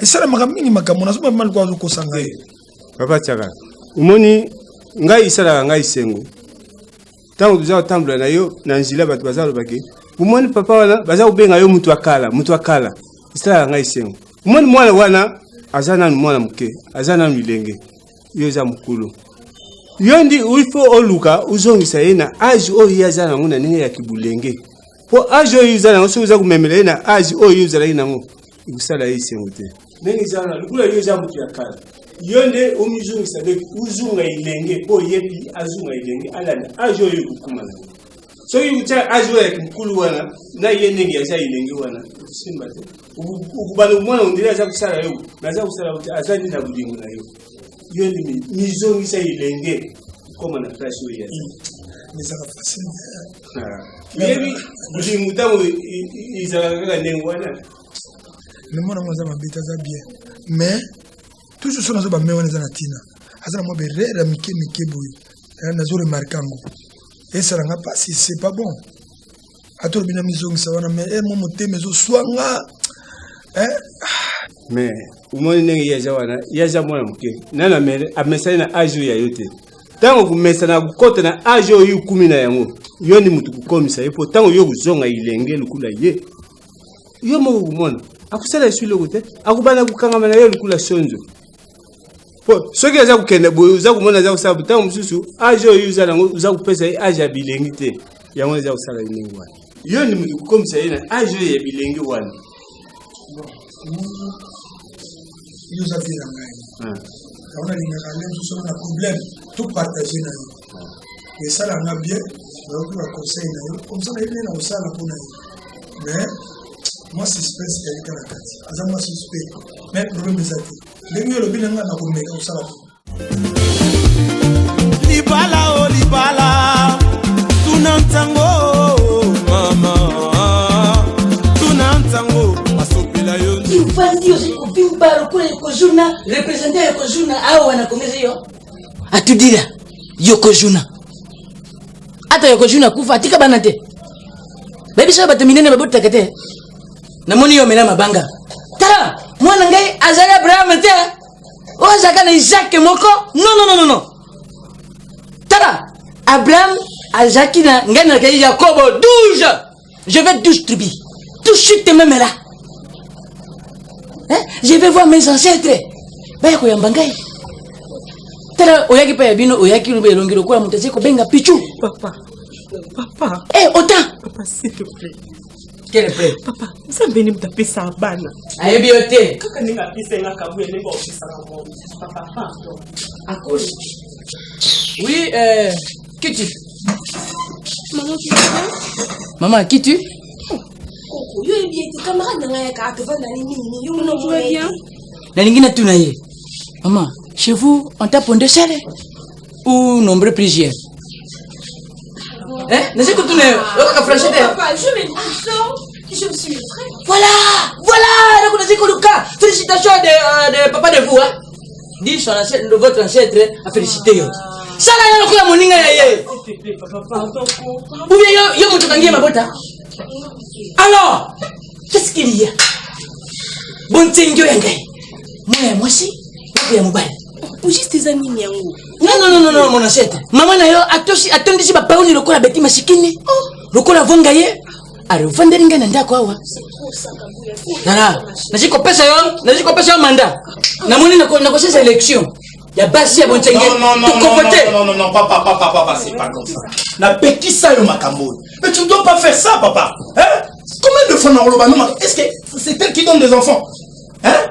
esalamaka mingi makambo nazomona mama lokola azokosa ngai papa tiaka omoni ngai esalaka ngai sengo ntango toza kotambola na yo na nzela bato baza lobaki omoni papa wana baza kobenga yo mutu akala esalaka ngai sengo omoni mwana wana aza nanu mwana moke aza nanu lilenge yo eza mokulu yo ndi ifo oluka uzongisa ye na age oyo ye aza nango na ndenge ya kibulenge mpo age oyo oza nango soki oza komemela ye na age oyo ozalaki nango ekosala ye esengo te ndenge eza wana lokula yo eza motu ya kala yo nde omizongisa nde uzunga ilenge mpo yebi azunga ilenge alanda age oyo ekokuma na soki kutya age oyo ya kimokulu wana na ye ndenge aza ilenge wana okusimba te okubana omwana ondele aza kosala yo naza kosala yo te aza ndi na bolingo na yo yo ndi mizongisa ilenge koma na place oyo yaza ezaka facile yebi bolingo ntango ezalaka kaka ndenge wana le mwana ngo aza mabe te aza bien mais toujours so nazo bame wana eza na ntina aza na mwa berere ya mike boye nazo remarke yango esalanga mpasi c'est pas bon ata olobi na mizongisa wana mais mwa motema ezoswanga mais omoni ndenge ye aza wana ye aza mwana moke nana mere amesani na age oyo ya yo te ntango komesana kokota na age oyo okumi na yango yo ndi motu kokomisa ye mpo ntango yo kozonga ilenge lokula ye yo moko komona akusala esu eloko te akobana kokangama na yo lokula sonzo po soki aza kokende boye oza komona aza kosala bo ntango mosusu age oyo oza nango oza kopesa ye age ya bilengi te yango eza kosala ndenge wana yo ndi motu kokomisa ye na age oyo ya bilengi wana yo oza vie na ngai aona lingaka nde mosusu na problème to partage na yo esalanga bien nayoki baconseil na yo komsala ye nde na kosala mpona ye mais moi suspense ezalika na kati aza mwa suspect mais problème eza te ndenge yo lobi na nga nakomeka kosala libala o libala tuna ntango mama tuna ntango basopela yo ivandi ozali kobimba lokola yokozuna represente yokozuna awa wanakomeza yo atudira yokozuna ata yokozuna kufa atika bana te babisa bato minene babotaka te namoni yo mena mabanga tala mwana ngai azali abraham te oyo azalaka na isake moko non tala abraham azalaki na ngai nazalaki yakobo 12 je vais 12 tribus tout de suite même là je vais voir mes ancêtres baya koyamba ngai tala oyaki pa ya bino oyaki lobe elongi lokola moto azali kobenga pichu papa autant papa s'il te plaît quel prêt papa nzambeni moto apesa bana ayebi yo te kaka ndenge apesenga kabu ndenge opesaka mo papa pardon akoli oui qui tu maman qui tu yo ebi ete camarade na ngai yaka atovanda ni nini yo mona bien nalingi natuna ye maman chez vous on t'a pondé seul ou nombreux plusieurs nasi kutuna yo okaka français te papa je me dis je suis vrai voilà là kuna ziko luka félicitations de papa de vous hein dis son ancêtre de votre ancêtre a félicité yo sala yo lokola moninga ya ye ou bien yo moto kangie mabota alors qu'est-ce qu'il y a bontengyo ya ngai mwana mwasi ya mobali juste tes amis nyango non mon ancêtre maman na yo atondisi bapauni lokola beti masikini lokola vonga ye arevandeli ngai na ndako awa Tala, nazikopesa yo mandat. Namoni nakosesa élection. Ya basi ya bonchenge. Non, papa, c'est pas comme ça. Na pekisa yo makambo. Mais tu ne dois pas faire ça, papa. Hein? Combien de fois dans Rolobano, est-ce que c'est elle qui donne des enfants? Hein?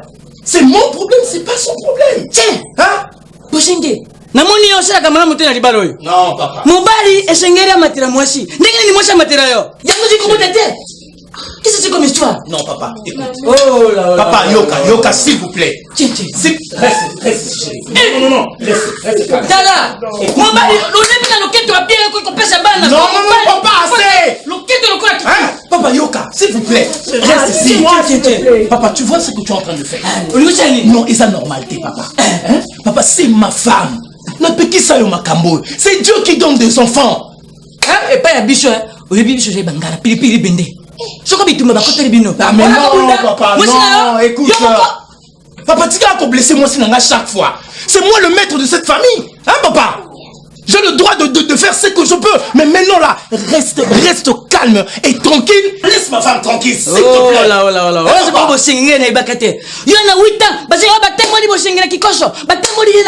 C'est mon problème, c'est pas son problème. Tiens, hein? Boshenge. Namoni yo sala kamala mutena libalo yo. Non, papa. Mobali esengeri amatira mwasi. Ndenge ni mwasi amatira yo. Yango ziko motete. Qu'est-ce que c'est comme histoire? Non, papa, écoute. Oh là là. Papa, Yoka, s'il vous plaît. Tiens. Reste, chérie. Non. Reste calme. Tala. Mobali, l'onebi na loketo a bien ko pesa bana. Non, papa, assez. Loketo lokola ki. Hein? Papa, Yoka, s'il vous plaît. Reste ici. Tiens. Papa, tu vois ce que tu es en train de faire? Non, et ça normalité, papa. Hein? Papa, c'est ma femme. C'est Dieu qui donne des enfants. Hein? Et pas ya bicho, hein? Oye bicho j'ai bangara pili bende. Soko bituma ba koteli bino. Ah mais non, papa, non, écoute. Papa, tu as blessé moi sinanga chaque fois. C'est moi le maître de cette famille. Hein, papa? J'ai le droit de faire ce que je peux. Mais maintenant là, reste calme et tranquille. Laisse ma femme tranquille, s'il te plaît. Oh là. C'est pas bosengé na ibakate. Yo na 8 ans, basenga batemo li bosengé na kikoso. Batemo li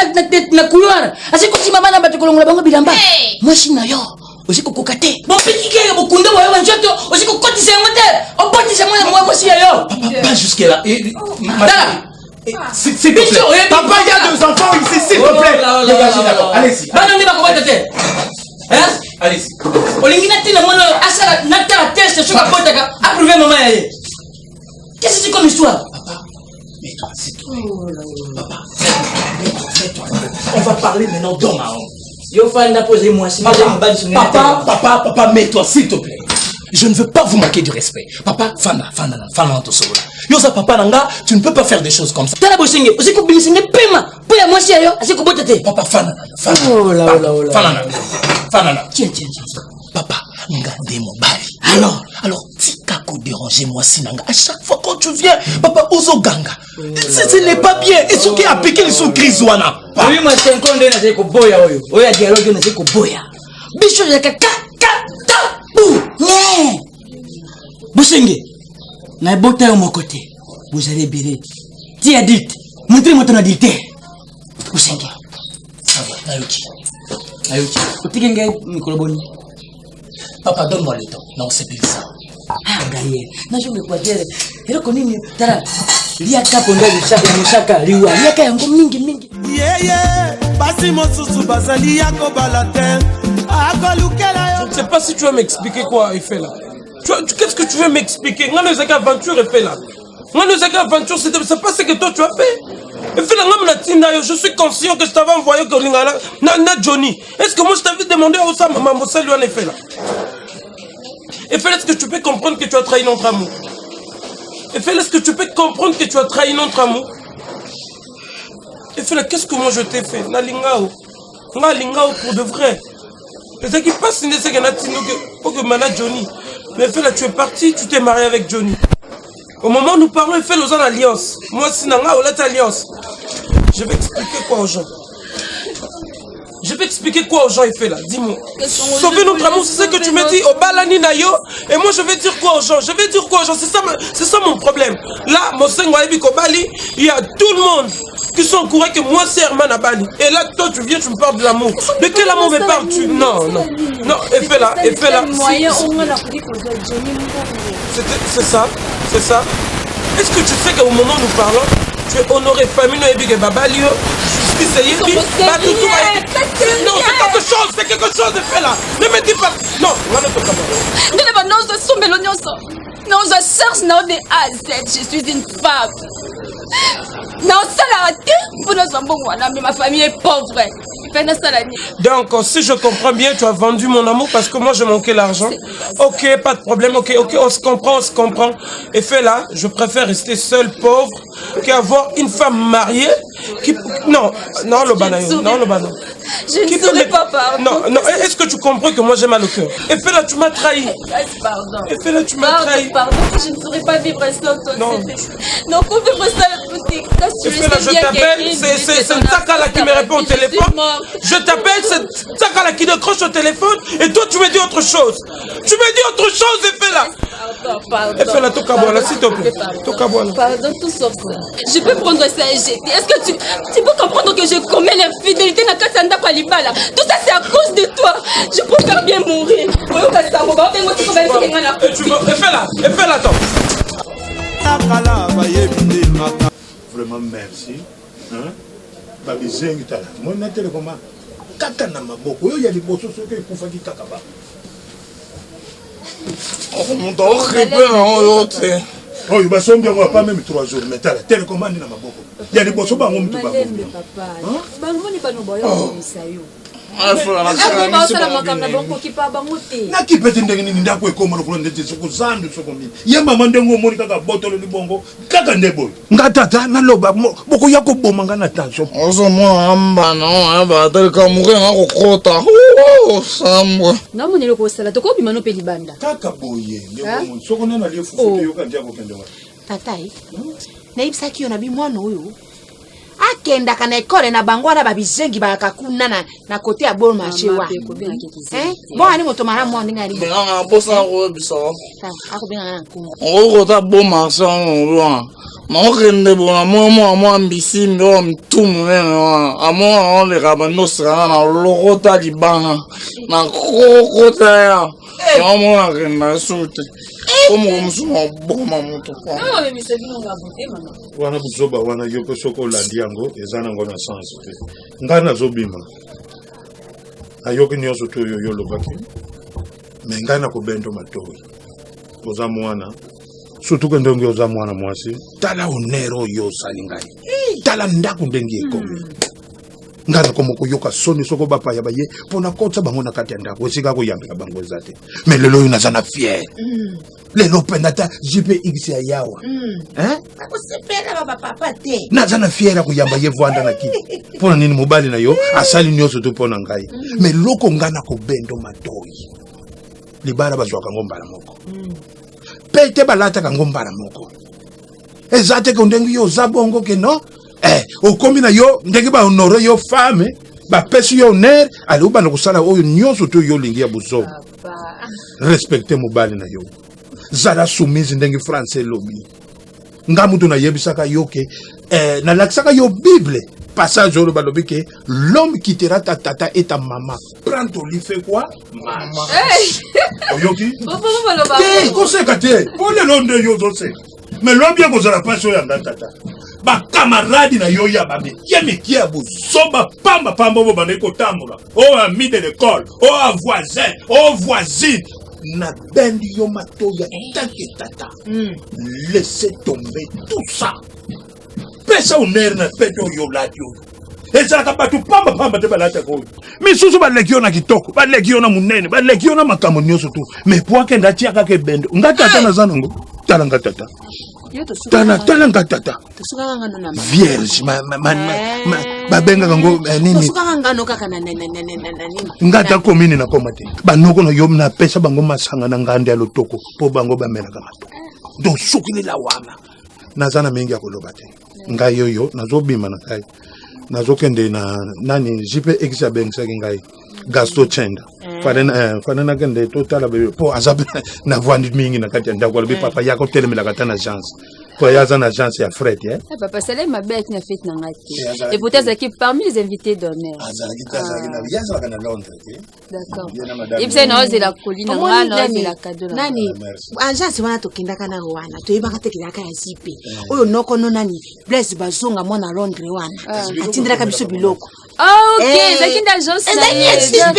na couloir. Asi ko simama na batukolongola bango bilamba. Moi sina yo. Aussi kokokate. Bon petit ke bokunda wa yo njoto, aussi kokotisa ngote. Opotisa moi aussi yo. Papa, pas jusque là. S'il te plaît. Papa, il y a 2 enfants ici, s'il te plaît. Dégagez d'abord. Allez-y. Hein? Allez-y. Olingina tina mono asala natala test sur la porte à approuver maman yaye. Qu'est-ce que c'est comme histoire? Papa, mets-toi, c'est tout. Papa, mets-toi. On va parler maintenant d'homme à homme. Yo fanda poser moi si Papa, mets-toi, s'il te plaît. Je ne veux pas vous manquer du respect. Papa, fana to solo. Yosa papa nanga, tu ne peux pas faire des choses comme ça. Tala bosenge, aussi ko binisenge pema. Poya moi si ayo, asi ko botete. Papa fana. Oh là. Fana. Tiens. Papa, ngande mon bali. Alors, tika ko déranger moi sinanga. À chaque fois quand tu viens, papa ozo ganga. Ce n'est pas bien. Et ce qui a piqué les sous grisouana. Oui, moi 5 ans na zeko boya oyo. Oya dialogue na zeko boya. Bicho ya kaka. Bosenge, na bota yo mon côté. Vous allez bérer. Dis adulte, montrez-moi ton adultère. Bosenge. Ça va, Nayoki. Otikenge mikoloboni. Papa, donne-moi le temps. Non, c'est plus ça. Ah, gaye. Na je me croire. Ero konini tara. Lia kapo ndali chaka musaka liwa. Lia ka yango mingi. Basi mosusu bazali yako balate. Je ne sais pas si tu vas m'expliquer quoi il fait là. Qu'est-ce que tu veux m'expliquer? Aventure il fait là. Aventure, c'est pas ce que toi tu as fait. Il fait là, je suis conscient que je t'avais envoyé na Johnny. Est-ce que moi je t'avais demandé à Osa maman ça lui en effet là? Et fait est-ce que tu peux comprendre que tu as trahi notre amour? Et fait est-ce que tu peux comprendre que tu as trahi notre amour? Et fait là, qu'est-ce que moi je t'ai fait? Na lingao pour de vrai. Les qui passent, c'est que Mana Johnny. Mais fait là, tu es parti, tu t'es marié avec Johnny. Au moment où nous parlons, il fait l'os en alliance. Moi, si Nanga, on l'a alliance. Je vais expliquer quoi aux gens? Il fait là? Dis-moi. Sauver notre amour, c'est ce que tu me dis au Balani Nayo. Et moi, je vais dire quoi aux gens? C'est ça mon problème. Là, Mosengo Aibiko Bali, il y a tout le monde qui sont au courant que moi c'est Herman à Bali. Et là, toi, tu viens, tu me parles de l'amour. De quel amour me parles-tu? Non. Et fais là. C'est ça. Est-ce que tu sais qu'au moment où nous parlons, tu es honoré famille et Babalio, justice et non, c'est quelque chose de fait là. Ne me dis pas. Non, on va pas je suis une femme. Non, ça l'a raté. Pour nos enfants, mais ma famille est pauvre. Donc, si je comprends bien, tu as vendu mon amour parce que moi, j'ai manqué l'argent. Ok, pas de problème. Ok, on se comprend. Et fait là, je préfère rester seul, pauvre, qu'avoir une femme mariée qui... Non, le banayo. Je ne saurais pas pardon. Non, est-ce que tu comprends que moi j'ai mal au cœur? Et fais là, tu m'as trahi. Pardon. Et fais là, tu m'as trahi. Pardon, je ne saurais pas vivre ça. Non. Non, pour vivre ça, et fais là, je t'appelle, c'est Ntakala qui me répond au téléphone. Je t'appelle, c'est Ntakala qui décroche au téléphone. Et toi, tu me dis autre chose. Tu me dis autre chose, et fais là. Pardon. Et fais là, Tokabola, s'il te plaît. Tokabola. Pardon, tout sauf ça. Je peux prendre ça et jeter. Est-ce que tu peux comprendre que je commets l'infidélité dans Kassanda Palibala? Tout ça, c'est à cause de toi. Je préfère bien mourir. Et fais là, attends. Vraiment merci. Hein? Babizengi tala. Moi na telekoma. Kaka na maboko. Yo ya liboso soki ekufaki kaka ba. Oh mon Dieu, répète. Oh, il va somber pas même 3 jours. Mais tala télécommande na maboko. Ya liboso ba ngomtu ba. Papa. Ba ngoni ba no boyo misayo. nakipete ndenge nini ndako ekoma lokola ndete sokozandu sokomini ye mama ndenge omoni kaka botolo libongo kaka nde boyo nga tata naloba bokoya koboma nga na tension ozomona ambana oyabatalika moke nga kokota sambwe namoneli okosala tokobima no mpe libanda kaka boye soko nani aliefufuke yoka ndia kokende wa tatai nayebisaki yo na bimwana oyo akendaka na ekole na bango wana babizengi bakakuna na kote ya bol marché wa bon ani moto malamu wa ndinga limbo nga mposa koyebisa akobinga na nkumu okota bol marché wana naokende bona mwa mbisimbi oyo mtumu nene wana amona naoleka bandosikana na lokota libanga na kokota ya yamona kenda sute omoko mosusu maboma moto wana buzoba wana yo mpe soki olandi yango eza nango na sens te ngai nazobima nayoki nyonso to oyo yo olobaki me ngai nakobendo matoi oza mwana surtout ke ndenge oza mwana mwasi tala honere oyo osali ngai tala ndako ndenge ekomi ngai nakoma koyoka soni soko bapaya baye mpo nakotisa bango na kati ya ndako esika koyambela bango eza te me lelo oyo naza na fiere lelo mpenza ta gpx ya yawa naza na fiere ya koyamba ye vwanda na kiti mpona nini mobali na yo asali nyonso to mpo na ngai me loko ngai nakobendo matoi libala bazwaka ngo mbala moko mpe te balataka ngo mbala moko eza te ke ndenge yo oza bongo ke no okomi na yo ndenge bahonore yo femme bapesi yo honere ali obanda kosala oyo nyonso to yo olingi ya bozoba respecte mobali na yo zala soumise ndenge français elobi nga mutu nayebisaka yo ke nalakisaka yo bible passage oyo balobi ke l'homme quittera ta tata et ta maman prends ton lit fait quoi marche oyoki te koseka te mpo lelo nde yo ozoseka me lobi ekozala mpasi oyo yanga tata bakamaradi na yo ya bameki ya bozoba pamba oyo bandeki kotambola oyo ami de l'école oyo voisin oyo voisine na bendi yo matoya tanke tata laissez tomber tout ça pesa honere na pete oyo olati oyo ezalaka bato pamba te balataka oyo misusu baleki yo na kitoko baleki yo na monene baleki yo na makambo nyonso tu me po akende atia kaka ebendo nga tata naza nango tala nga tata tala nga tata vierge babengaka ngo nini nga ta komini nakoma te banoko na yo napesa bango masanga na ngande ya lotoko mpo bango bamelaka matoko donc soki lela wana naza na mingi ya koloba te ngai oyo nazobima na ngai nazokende na nani jipe x abengisaki ngai gasto chenda fana nakende totala mpo aza navwandi mingi na kati ya ndako alobi papa yako telemelaka ta na agence po yaza na agence ya fret papa sala mabe ati na fete na ngai te et peut-être azalaki parmi les invités d'honneur yazalaka na londres d'accord ebisa naozela koli na ngai naozela kado nani agence wana tokendaka na wana toyebaka tekelaka ya zipe oyo nokono nani blaise bazonga mwana londres wana atindelaka biso biloko ok ezalaki nde agence ezalaki ya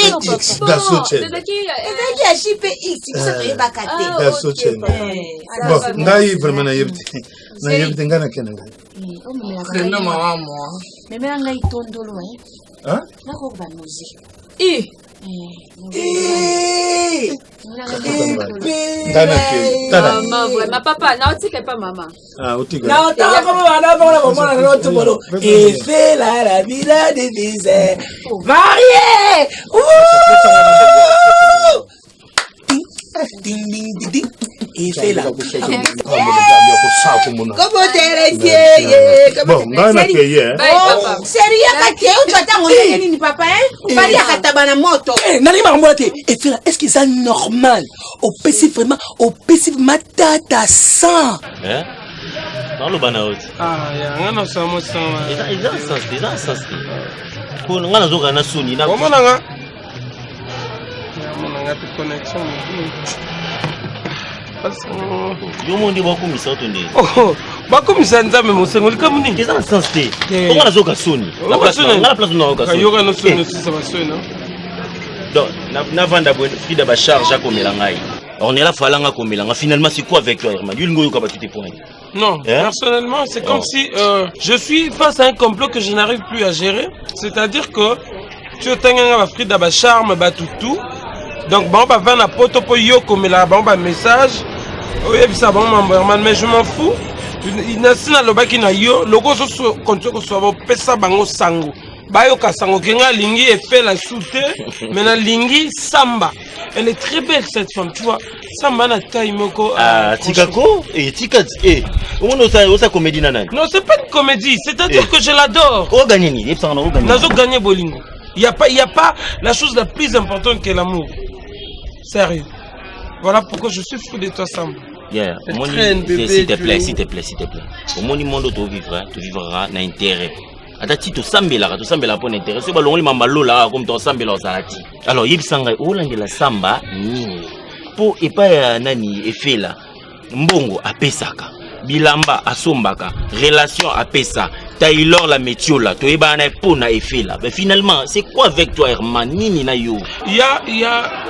gpx biso toyebaka te ngai vraiment nayebi te ngai nakende ngai kende malamu memela ngai tondolo nakokoba nozi Maman, vraiment, papa, non, tu sais pas maman. Ah, au tigre. Non, t'as comme un et fait la vida divisée. Marié! Ding ding ding ding. Et fait la. Comment t'es resté? Bon, on a payé. Sérieux, tu attends, on est papa, hein? Pas dire que t'as moto. Nani marmoté. Et fait là, est-ce que c'est normal? Au PC vraiment tata sang. Hein? Dans le banaout. Ah, ya, ngana samo sama. Ils ont sens. Pour ngana zoga na suni na. Comment nanga? Ya monanga te connexion. Yo mondi bakumisa otonde. Oh, bakumisa nzambe mosengo likamuni. Ils ont sens te. Ngana zoga suni. Na place na oka suni. Yoga no suni ça va sonner. Donc, na vanda bo Frida ba charge ko melangai. On est là falanga ko melanga. Finalement, c'est quoi avec toi, Herman? Yulingo yoka ba tu te points. Non, personnellement, c'est comme si je suis face à un complot que je n'arrive plus à gérer. C'est-à-dire que tu as Frida ba charme ba tout. Donc bon bah va na poto po yoko mais là bon bah message. Oui, ça bon Herman, mais je m'en fous. Il n'a sina lobaki na yo, logo so continue ko so pesa bango sango. Bayoka sango kenga lingi et fait la soute mais na lingi samba. Elle est très belle cette femme, tu vois. Samba na taille moko. Ah, Tikako et Tikati. On osa comédie nana. Non, c'est pas une comédie, c'est-à-dire que je l'adore. Oh gagner ni, et ça on a gagné. Nazo gagner bolingo. Il y a pas la chose la plus importante que l'amour. Sérieux. Voilà pourquoi je suis fou de toi Samba. Yeah, s'il te plaît. Au monde monde tu vivras na intérêt. Atati to sambela pour intérêt. C'est balongoli mambalo là comme to sambela osarati. Alors yebisanga olangela samba nini. Po epa nani efela. Mbongo apesaka. Bilamba asombaka. Relation apesa. Taylor la métiola. To eba na pona efela. Mais finalement, c'est quoi avec toi Herman nini na yo? Il y a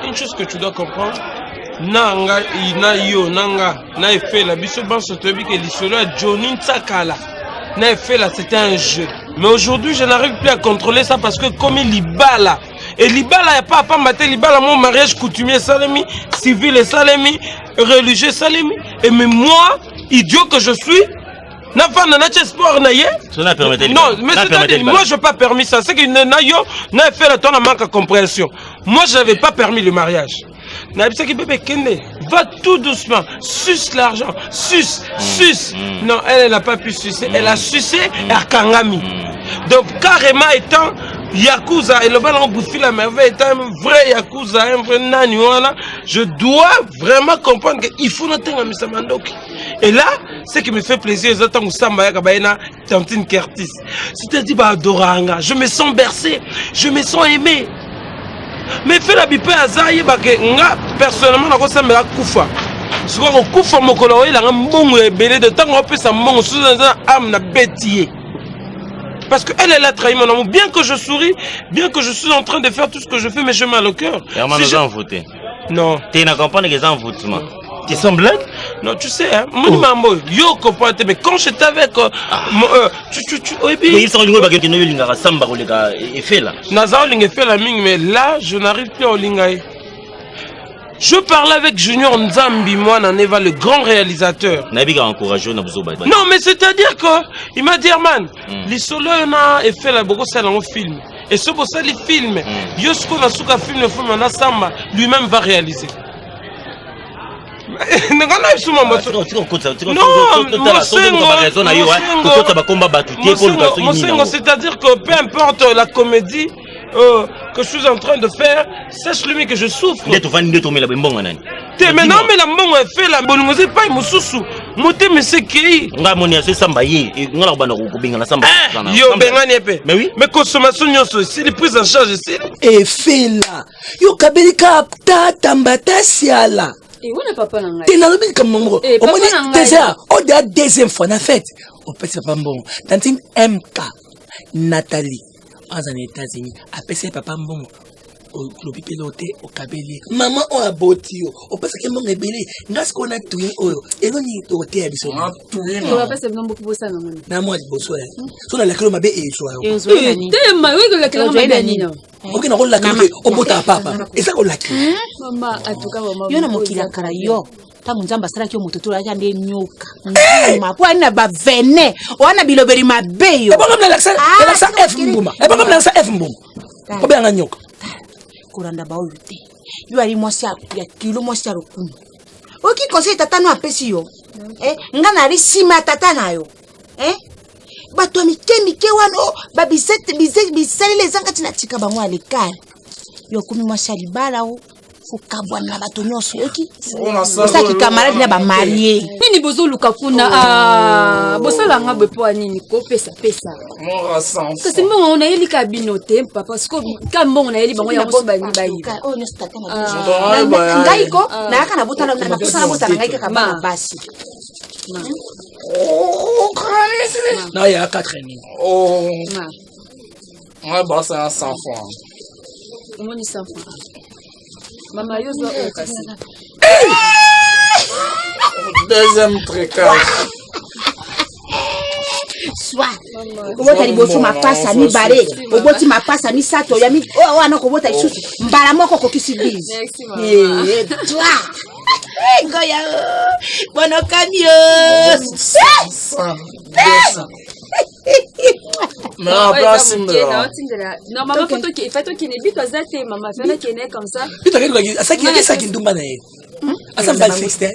une chose que tu dois comprendre. Nanga ina yo nanga na efela biso banso tobi ke lisolo ya Johnny Tsakala. Na efela c'était un jeu. Mais aujourd'hui, je n'arrive plus à contrôler ça parce que comme Libala et Libala y a pas maté Libala mon mariage coutumier salemi, civil et salemi, religieux salemi et mais moi, idiot que je suis, n'a pas sport naie. Non, mais c'est moi je n'ai pas permis ça, c'est que nayo n'a fait la ton manque de compréhension. Moi je n'avais pas permis le mariage. Va tout doucement, suce l'argent, suce. Non, elle n'a pas pu sucer, elle a sucé Arkangami. Donc carrément étant Yakuza, et le ballon bouffi la merveille étant un vrai Yakuza, un vrai Nanyuana, je dois vraiment comprendre qu'il faut noter un Misamandoki. Et là, ce qui me fait plaisir, c'est que Samba Kabaina, Tantine Kertis. C'est-à-dire, Doranga, je me sens bercé, je me sens aimé. Mais fait la bipé à Zaye, personnellement, je me sens Koufa. Si on Koufa, mon coloré, il a un bon belé de temps, on peut s'en manger sous un âme bêtier. Parce qu'elle, elle a trahi mon amour. Bien que je souris, bien que je suis en train de faire tout ce que je fais, mais j'ai mal au cœur. Herman, nous avons voté. Non. Tu n'as compris que ça en votement. Tu sens blague? Non, tu sais, hein, mon yo comprends, mais quand j'étais avec ils sont ligés parce que nous linga samba ko linga efela. Nazao linga efela mingi, mais là je n'arrive plus au lingaï. Je parlais avec Junior Nzambi, moi, Naneva, le grand réalisateur. Non, mais c'est-à-dire qu'il m'a dit, Herman, les solos, on a fait la beaucoup ça dans le film. Et ce pour ça, les films, Yosko Nasuka film, le film, on a Samba, lui-même va réaliser. Non, c'est-à-dire que peu importe la comédie que je suis en train de faire, sache-le que je souffre. Mais non, mais la mbongo est fait, la mbongo c'est pas une sous. Monté, mais c'est qui? Yo, mais oui, mais consommation, c'est les prises en charge. Et fait là, yo kabelika tata siala. Et où n'est papa nangai? T'es dans le milieu comme mon et papa nangai. On a deuxième fois na fête. On peut c'est pas bon. Tantine MK Nathalie aux États-Unis. Après c'est papa bon. Au piloté au kabeli. Maman on a botio. On pense que mon ebele. Ngas qu'on a tout oyo. Et on y toté abiso. On papa c'est vraiment beaucoup ça non. Na moi bosso. So na la clé mabé et so. T'es ma oui que la clé mabé nino. Ok, na rola que obota papa. Et ça rola que. Maman, en tout cas maman. Yo na mokila kara yo. Tangu nzamba sala ki mototo la jande nyoka. Ma kwa na ba vene. Wana biloberi mabe yo. E bonga na l'accent F mbuma. E bonga na l'accent F mbuma. Ko be nga nyoka. Kuranda ba oyute. Yo ali mwasi ya kilo mwasi ya rokunu. Oki conseil tata no apesi yo. Ngana ri sima tata na yo. Bato mike wano ba bisete bisali les angati na tika bango alekala. Yo kumi mwasi alibala o. Fukabwa na bato nyonso oki. Osa ki camarade na ba marié. Nini bozo luka kuna bosala nga bepo nini ko pesa. Mon rassemble. Kasi mbongo na yeli ka binote papa parce que ka mbongo na yeli bango ya boso ba ni ba yi. Oh nyo stata na. Ngai ko na aka na botana na kusana botana ngai ka ba basi. Oh, non, il y a 4 années. Oh, moi, bah, c'est un 100 francs. Comment on dit 100 francs? Maman, yo, doit au casse. Deuxième tricage. Soit. Obota liboso mapasa ni bare. Oboti mapasa ni sato ya mi. Oh, wana ko bota isusu. Mbala moko ko kisibizi. Merci maman. Toi. Goya. Bono kamio. Mais en place, non, maman, faut que tu n'es pas zate, maman, fais que tu comme ça. Tu as ça qui est ça qui nous m'a dit. Asa mbali fixé.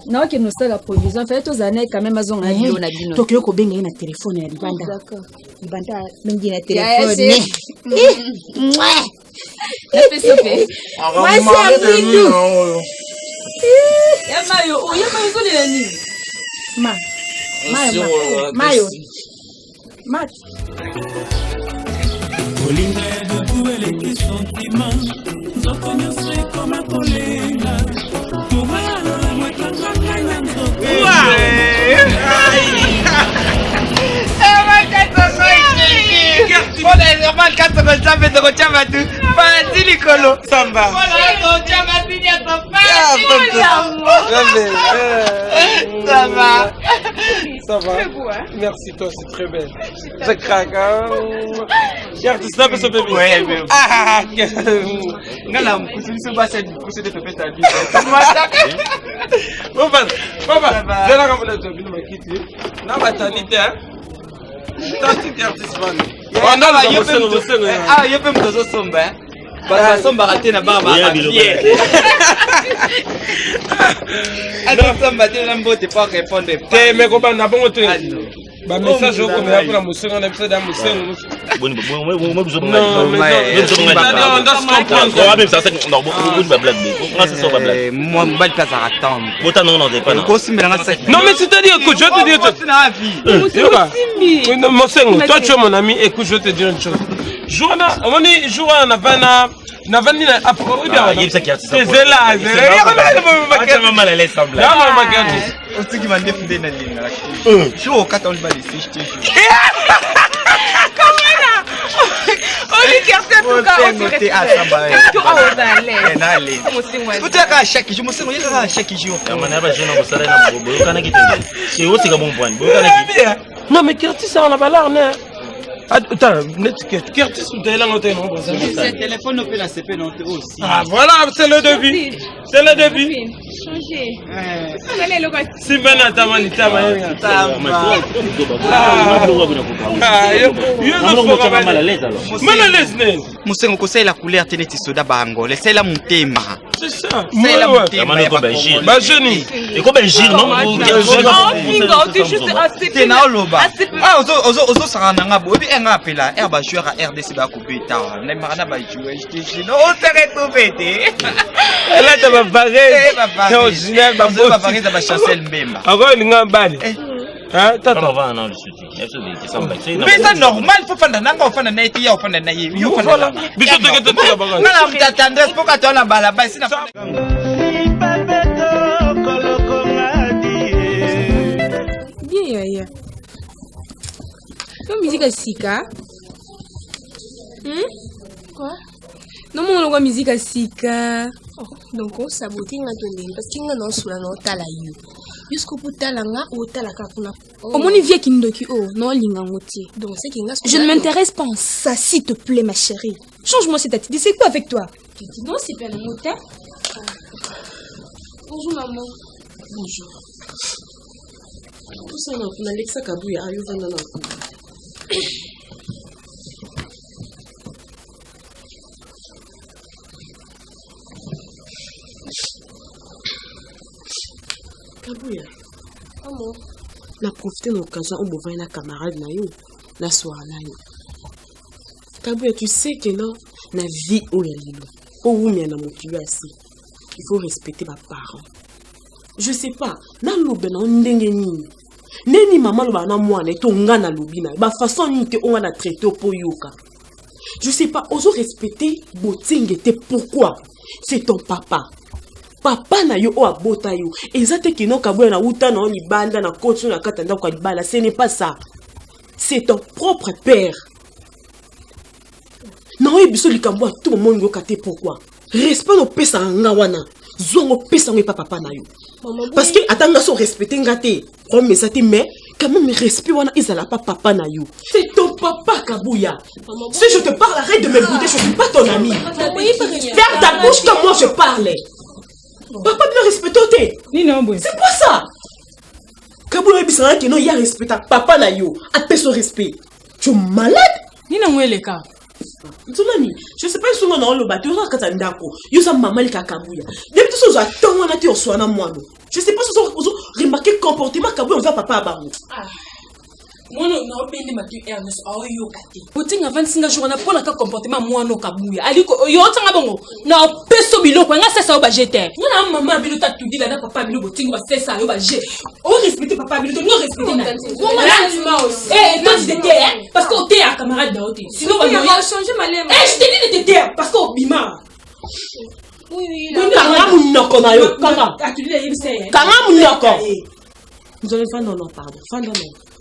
Non, que nous la provision, fait aux années quand même azon na bino na bino. Tokyo ko benga na téléphone ya libanda. D'accord. Libanda mengi na téléphone. Mouah. Ya pesopé. Moi c'est Abidou. Ya mayo zo le nani. Mayo. Mat. Kolinga ya debout eleki sentiment nzoto nyonso ekoma kolenga tobalola mwekanga ngai na nzoto Ça va. Merci toi, c'est très belle. Ça craque, hein. Regarde, c'est un peu ce bébé. Ouais, mais... Ah, Ngala, mkusi basi mkusi de pepe tabi. Papa, c'est là comme on a dit ma kiti. Na batanite, hein. Tati artiste fan. On a la yopem tozo somba. Basa somba raté na barba. Alors somba te na mbote pas répondre. Te me ko ba na bongo te. Ba message ko me apela musenga na bisa da musenga. Bon, moi besoin de moi bad place à attendre. Non mais c'est-à-dire que je te dis Mosengo, toi tu es mon ami, écoute, je vais te dire une chose. Joana, on est Joana Navana Navani après bien. Il y a ça qui a c'est là, c'est mal à l'aise semble. On se dit m'a défendé na ligne là. Je au 14 balles ici, je te jure. On lui dit que tout cas on dirait que on allait. Peut-être à chaque jour, je me sens à chaque jour. Non mais Curtis ça on a pas l'air. Attends, Curtis ou t'es là on t'est non. C'est téléphone on peut la CP non aussi. Ah voilà, c'est le début. C'est le début. Changer. Allez le gars. Si ben atamani tamani. Mal à l'aise né. Musengo conseille la couleur teneti soda bango. C'est la mutema. C'est ça. C'est la mutema. Ba jeune. Et comme Belgique non. T'es na oloba. Ah ozo sarana ngabo. Obi enga apela. Erba joueur à RDC ba couper ta. Na marana ba jouer. Je te dis non, on t'arrête tout péter. Là tu vas barrer. C'est original ba bo. Ba barrer da ba chancel mbemba. Encore linga bali. Hein, tata. Non, le soutien. Mais c'est normal, faut faire un angle, faut faire un été, faut faire un aïe. Voilà. Biso te te la bagage. Non, on t'attendrait pour que tu la balle là-bas, c'est Bien, ya. Comme musique à Sika. Quoi? Non, mon logo musique à Sika. Donc on sabote ngatondi parce que ngana sula no tala yo. Jusqu'au bout tala nga o tala kakuna. Au mon vie qui ndoki oh non linga ngoti. Donc c'est que je ne m'intéresse pas en ça s'il te plaît ma chérie. Change-moi cette attitude. C'est quoi avec toi? Tu dis non, c'est pas le moteur. Bonjour maman. Bonjour. Tout ça, on a Alexa Kabouya. Ayo Vandana. Kabouya. Maman. Na profité de l'occasion où on va un camarade na yo, na soirée na yo. Kabouya, tu sais que non, na vie où il y a oh oui, na motivé assez. Il faut respecter mes parents. Je sais pas, na lobe na ndenge nini. Neni maman lo ba na mwana to nga na lobi na. Ba façon ni te on a traité po yoka. Je sais pas, oso respecter botinge te pourquoi? C'est ton papa. Papa na yo o abota yo. Ezate kino Kabouya na uta na oni banda na kotu na katanda kwa libala, ce n'est pas ça. C'est ton propre père. Non, il biso likambo à tout moment yo kate pourquoi? Respect no pesa nga wana. Zongo pesa ngo papa na yo. Parce que atanga so respecter ngate. Comme ça mais quand même respect wana izala pas papa na yo. C'est ton papa Kabouya. Si je te parle, arrête de me bouder, je suis pas ton ami. Ferme ta bouche comme moi je parle. Papa doit respecter. C'est quoi ça? Kabouya bisara que non y a respect papa na yo. Appelle son respect. Tu es malade? Nina ngwele ka. Je sais pas si on a le bateau, yo sa maman le Kabouya. Depuis tout ça, attends, on a été au soin à moi. Je sais pas si vous avez remarqué le comportement Kabouya envers papa à Barou. Moi, non, on a payé ma tuer Ernest. Oh, yo, Kati. Poting avant 5 jours, on a pas le comportement moi no Kabouya. Aliko, yo, tanga bongo. Na peso bilo, quoi, nga ça au bajeter. On a maman bilo ta tout dit là, papa bilo, poting va faire ça au bajet. On respecte papa bilo, non respecte na. Eh, toi tu t'étais, hein, parce qu'on t'es un camarade d'Aoté. Sinon, on va changer ma lèvre. Eh, je t'ai dit de t'étais, parce qu'on bima. Oui, oui. Kanga munoko na yo, kanga. Kanga munoko. Nous allons faire non, pardon. Faire non.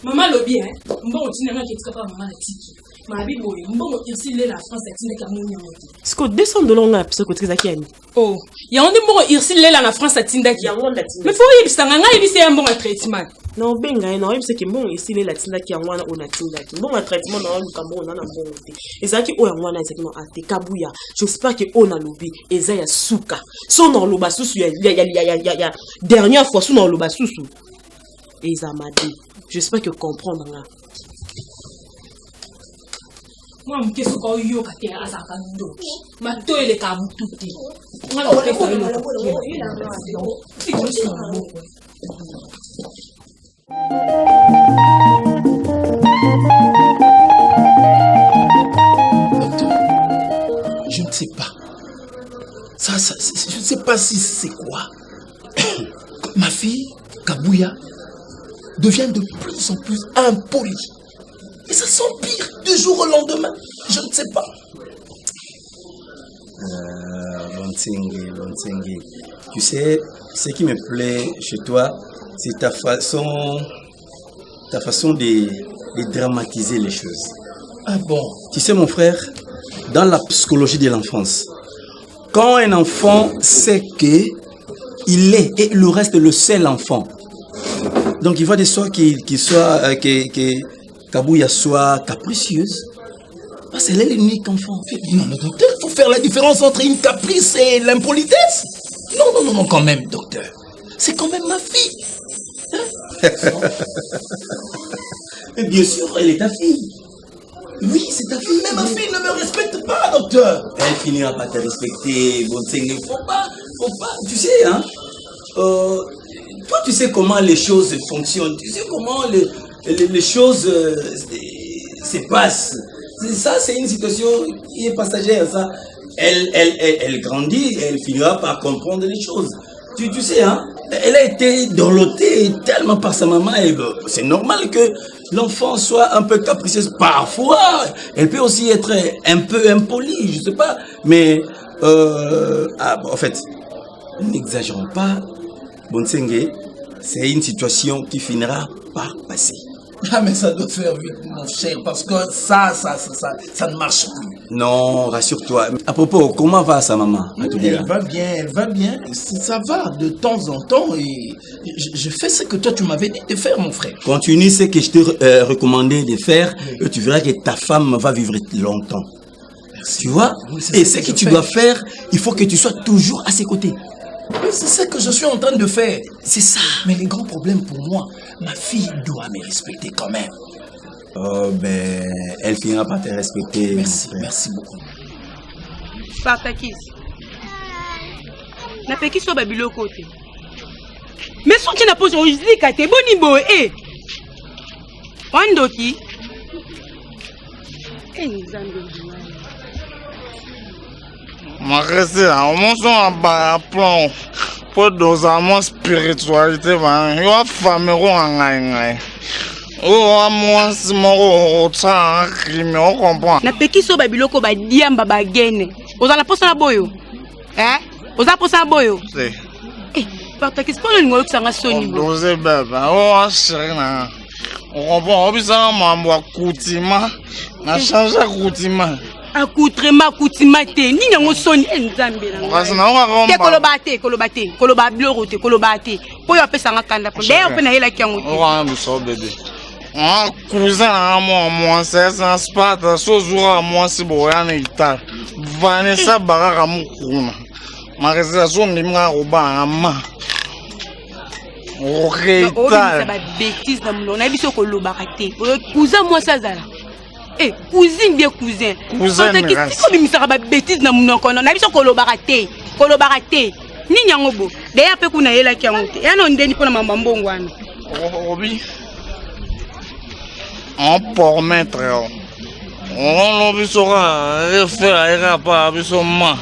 Maman lobby, hein. Bon, tu n'as pas dit que maman a tiki. Ma vie, bon, ici, la France, c'est un peu est-ce qu'on descend de l'ongla, parce que tu es oh, il y a un bon, ici, la France, c'est Tinda qui a un mais faut y c'est un bon traitement. Non, ben, non, c'est que bon, ici, les Latina qui a un Tinda. Bon, un traitement dans le Cameroun, on a un bon. Et ça qui est un exactement à Kabouya. J'espère qu'on a lobby, et ça y a souka. Son dans le bassou, il y a dernière fois, sous dans le bassou. Et ça m'a dit. J'espère que comprendre là. Moi, je suis quand yo kate à sa kando. Ma toi les kabu tout. Moi la fait ça le. Je ne sais pas. Ça, je ne sais pas si c'est quoi. Ma fille, Kabouya, devient de plus en plus impolie. Et ça s'empire du jour au lendemain. Je ne sais pas. Bontingue. Tu sais, ce qui me plaît chez toi, c'est ta façon de dramatiser les choses. Ah bon? Tu sais, mon frère, dans la psychologie de l'enfance, quand un enfant sait que il est et le reste le seul enfant, donc il va de soi que Kabouya soit capricieuse. Parce qu'elle est l'unique enfant. Non, mais docteur, il faut faire la différence entre une caprice et l'impolitesse. Non, quand même, docteur. C'est quand même ma fille. Mais bien sûr, elle est ta fille. Oui, c'est ta fille. Mais ma fille ne me respecte pas, docteur. Elle finira par te respecter. Bon, faut pas. Tu sais, hein. Toi, tu sais comment les choses fonctionnent. Tu sais comment les choses se passent. Ça, c'est une situation qui est passagère. Ça. Elle grandit et elle finira par comprendre les choses. Tu sais, hein, elle a été dorlotée tellement par sa maman. C'est normal que l'enfant soit un peu capricieuse. Parfois, elle peut aussi être un peu impolie, je sais pas. Mais, en fait, n'exagérons pas. Bonsengue, c'est une situation qui finira par passer. Ah, mais ça doit faire vite, mon cher, parce que ça ne marche plus. Non, rassure-toi. À propos, comment va sa maman? Elle va bien. Ça va de temps en temps et je fais ce que toi tu m'avais dit de faire, mon frère. Continue ce que je t'ai recommandé de faire et tu verras que ta femme va vivre longtemps. Tu vois? Et ce que tu dois faire, il faut que tu sois toujours à ses côtés. Oui, c'est ça que je suis en train de faire. C'est ça. Mais le grand problème pour moi, ma fille doit me respecter quand même. Oh, ben, elle finira par te respecter. Merci beaucoup. Spartakis. Na peki so babilo côté. Mais si tu n'as pas osé kate boni bo Wandoki. Marrezi, on s'en bat plan pour dans un spiritualité, il va fameux en gagne. Oh, moi, c'est mon ça, crime, on comprend. Na peki so babiloko ba diamba ba gene. Ozala posa na boyo. Oza posa na boyo. C'est. Spartakis, pas le numéro que ça m'a sonné. Dosé bébé, oh, chérie, on comprend, on peut ça, moi, coutima, na change coutima. Accoutrement, coutima, te, ni n'a sonné, nzambe. Te kolobate, kolobate, kolobate. Pour y appeler ça en kanda. D'ailleurs, on a eu la kiamoute. Oh, monsieur bébé. Un cousin à moi, c'est un sport, ce jour à moi, c'est bon, en Italie. Vanessa Barra Moukouna. Ma réalisation n'est pas au bas, ok, ça va bêtise dans mon. On a vu ce que l'on a raté. Cousin, moi, ça, là. Eh, cousine, bien cousin. Cousin, mais ça va bêtise dans mon. On a vu ce que l'on a raté. Ni nyangobo. D'ailleurs, peu qu'on a eu la kiamote. Et on a dit pour la maman bongoine. Obi. On peut mettre. On l'a vu sur un. Faire pas, vu sur moi.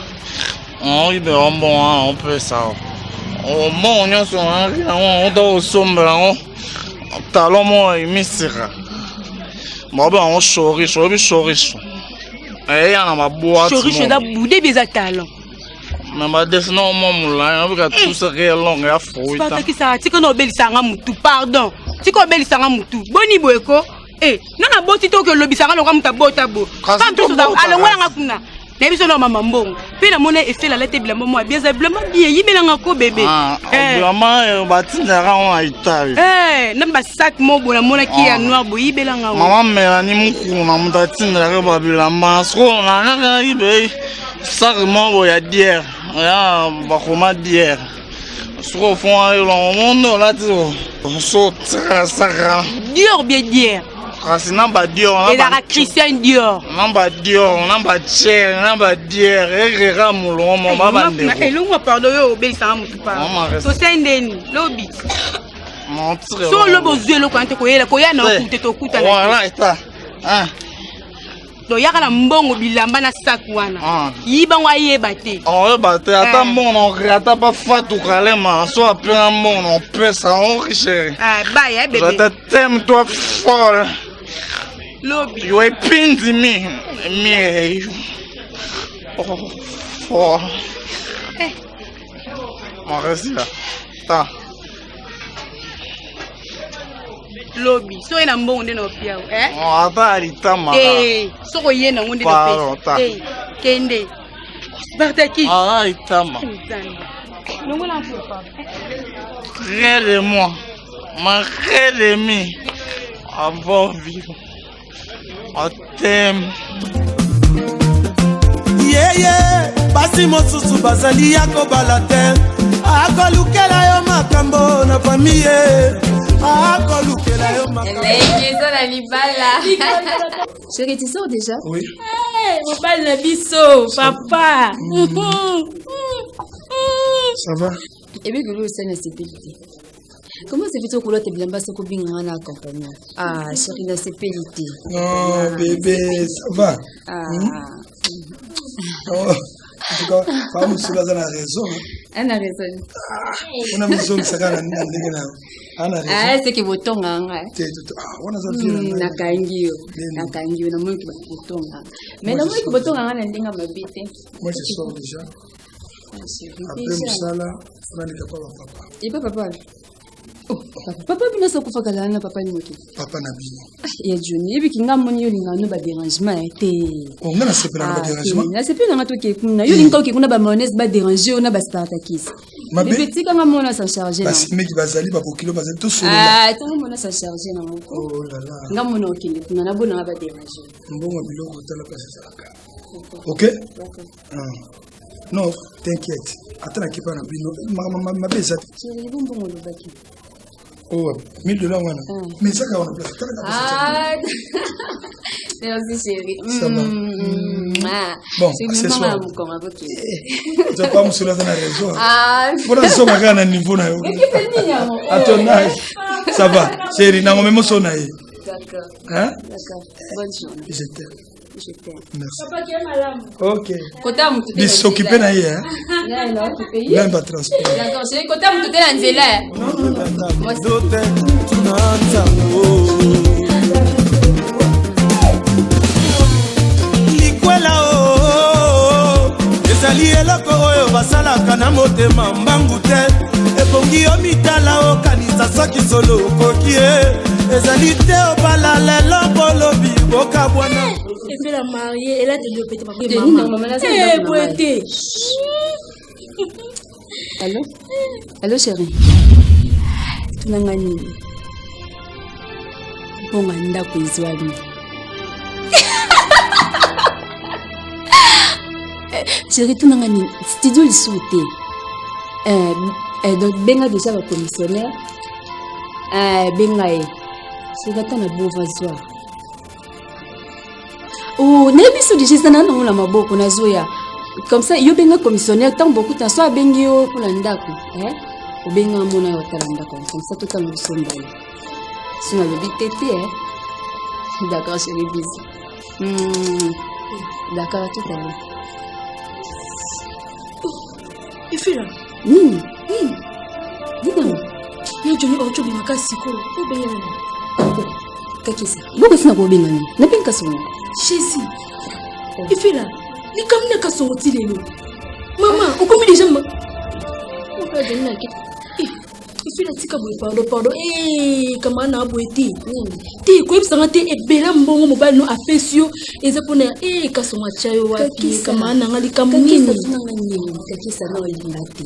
On y va bon, on peut ça. On mange sur un riz, on doit au sombre, on talon moi misira. Bon ben on choriche. Et y en a ma boîte. Choriche da boudé des talons. Mais ma descend mon moulin, on va tout ça réel long et affreux. Pas que ça, tu connais belle sanga mutu, pardon. Tu connais belle sanga mutu. Boni boeko. Eh, non na boti to que le bisanga lo kam ta bota bo. Pas tout ça. Alors on a kuna. Na biso na mama mbongo. Pe na mona effet la lettre blanc moi bien bien yibelanga ko bébé. Vraiment batinda ra on Italie. Na ba sac mo bona mona ki ya noir bo yibelanga. Maman Mélanie mukuna mutatinda ra ba bilamba. So na na ibe. Sac mo bo ya dière. Ya ba koma dière. So fond le monde là tu. So ça. Dior bien dière. C'est namba Dior, et la Christian Dior. Namba Dior, namba Cher, namba Dior, et Ramoulon, mon maman. Et l'on va pardonner au Bessa Moutoupa. So sendeni, lobby. So le besoin le quand tu es là, quand il y a un coup de tout coup. Voilà, et ça. Donc, il y a un bon bilamba na sakwana. Yibangwa yebate. Oh, bate, attends, mon, on regarde pas fatou kalema, soit plein mon, on peut ça, on riche. Ah, bye, bébé. Je t'aime, toi, fort. Lobby. You are pinning me. Oh, fort. On reste là. Ta. Lobby. So ina mbongo no piao, Oh, ata alitama. So ko yena ngonde no pesa. Kende. Spartakis. Ah, itama. Non on peut pas. Rien de moi. Ma rien de mi. Avant vivre. On t'aime. Yeah, basi mosusu bazali yako balate. Akolukela yo makambo na famille. Akolukela yo makambo. Chérie, tu sors déjà? Oui. On parle de biso, papa. Ça va? Et bien, que c'est une sécurité. Comment c'est plutôt que l'autre est bien basse pour bien en accompagnement? Ah, chérie, la sécurité. Non, bébé, ça va. Oh, en tout cas, pas nous cela a raison. Elle a raison. On a besoin de ça quand on a raison. Ah, c'est que vous tombez. On a besoin de Nakangio, na moi qui vous tombe. Mais la moi qui vous tombe, on a ndinga mabite. Moi je sors déjà. Après Moussala, on a les papa. Et papa. Oh, papa bino so kufa kala na papa nyoki. Papa na bino. Ya Johnny, ebi kinga moni yo linga no ba dérangement te. Oh, ngana sepela ba dérangement. Na sepela nga to ke kuna. Yo linga ke kuna ba mayonnaise ba déranger ona ba Spartakis. Bébé tika nga mona sa charger na. Basi meki bazali ba kokilo bazali to solo. Ah, tika mona sa charger na moko. Oh là là. Nga mona okili kuna na bona ba déranger. Mbongo biloko tala pasi zaka. OK? Non, t'inquiète. Attends qui parle bino. Ma beza. Chérie, bongo lo baki. Oh, $1000 wana. Mais ça ka wana place. Ah. Merci chérie. Ça va. Bon, c'est ça. Tu vas pas me soulever dans la raison. Ah. Pour ça, on va à un niveau là. À ton âge. Ça va. Chérie, n'a même son âge. D'accord. Hein? D'accord. Bonne journée. Je t'aime. Je t'aime. Merci. Papa qui est malade. OK. Kota mutu. Il s'occuper na hier. Là, il a occupé. Là, va transport. D'accord, c'est kota mutu te na nzela. Moi likwela o ezali eloko oyo basalaka na motema mbangu te ebongi yo mitala okanisa soki solo okoki ezali te obala lelo bolobi bokabwana Elle fait la mariée, elle a de l'eau, maman. Allô? Allô chérie. Tunangani. Bonga ndako izwali. Chérie, tunangani studio le sauté. Donc benga déjà le commissionnaire. Benga c'est gatana bova soir. Oh, nebiso déjà na na maboko na zoya. Comme ça, yo benga commissionnaire tant beaucoup ta soit bengio pour la ndako, o benga mona yo talanda comme ça tout à l'heure somba. Si on avait tété d'accord chérie bisous. D'accord tout à l'heure. Il fait là. Dis-moi. Yo Johnny Ocho bimaka siko. O benga. Kakisa. Boko sina ko benga ni. Na benga songo. Jésus. Il fait là. Ni comme n'a qu'à son lelo. Maman, on comme déjà ma. On peut donner la il fait la tika boy pardon. Comment na boiti. Ti ko ibsanga te ebela mbongo mobile no afesio eza pona ka son chayo wapi kama na ngali kamnini. Kakisa no lingati.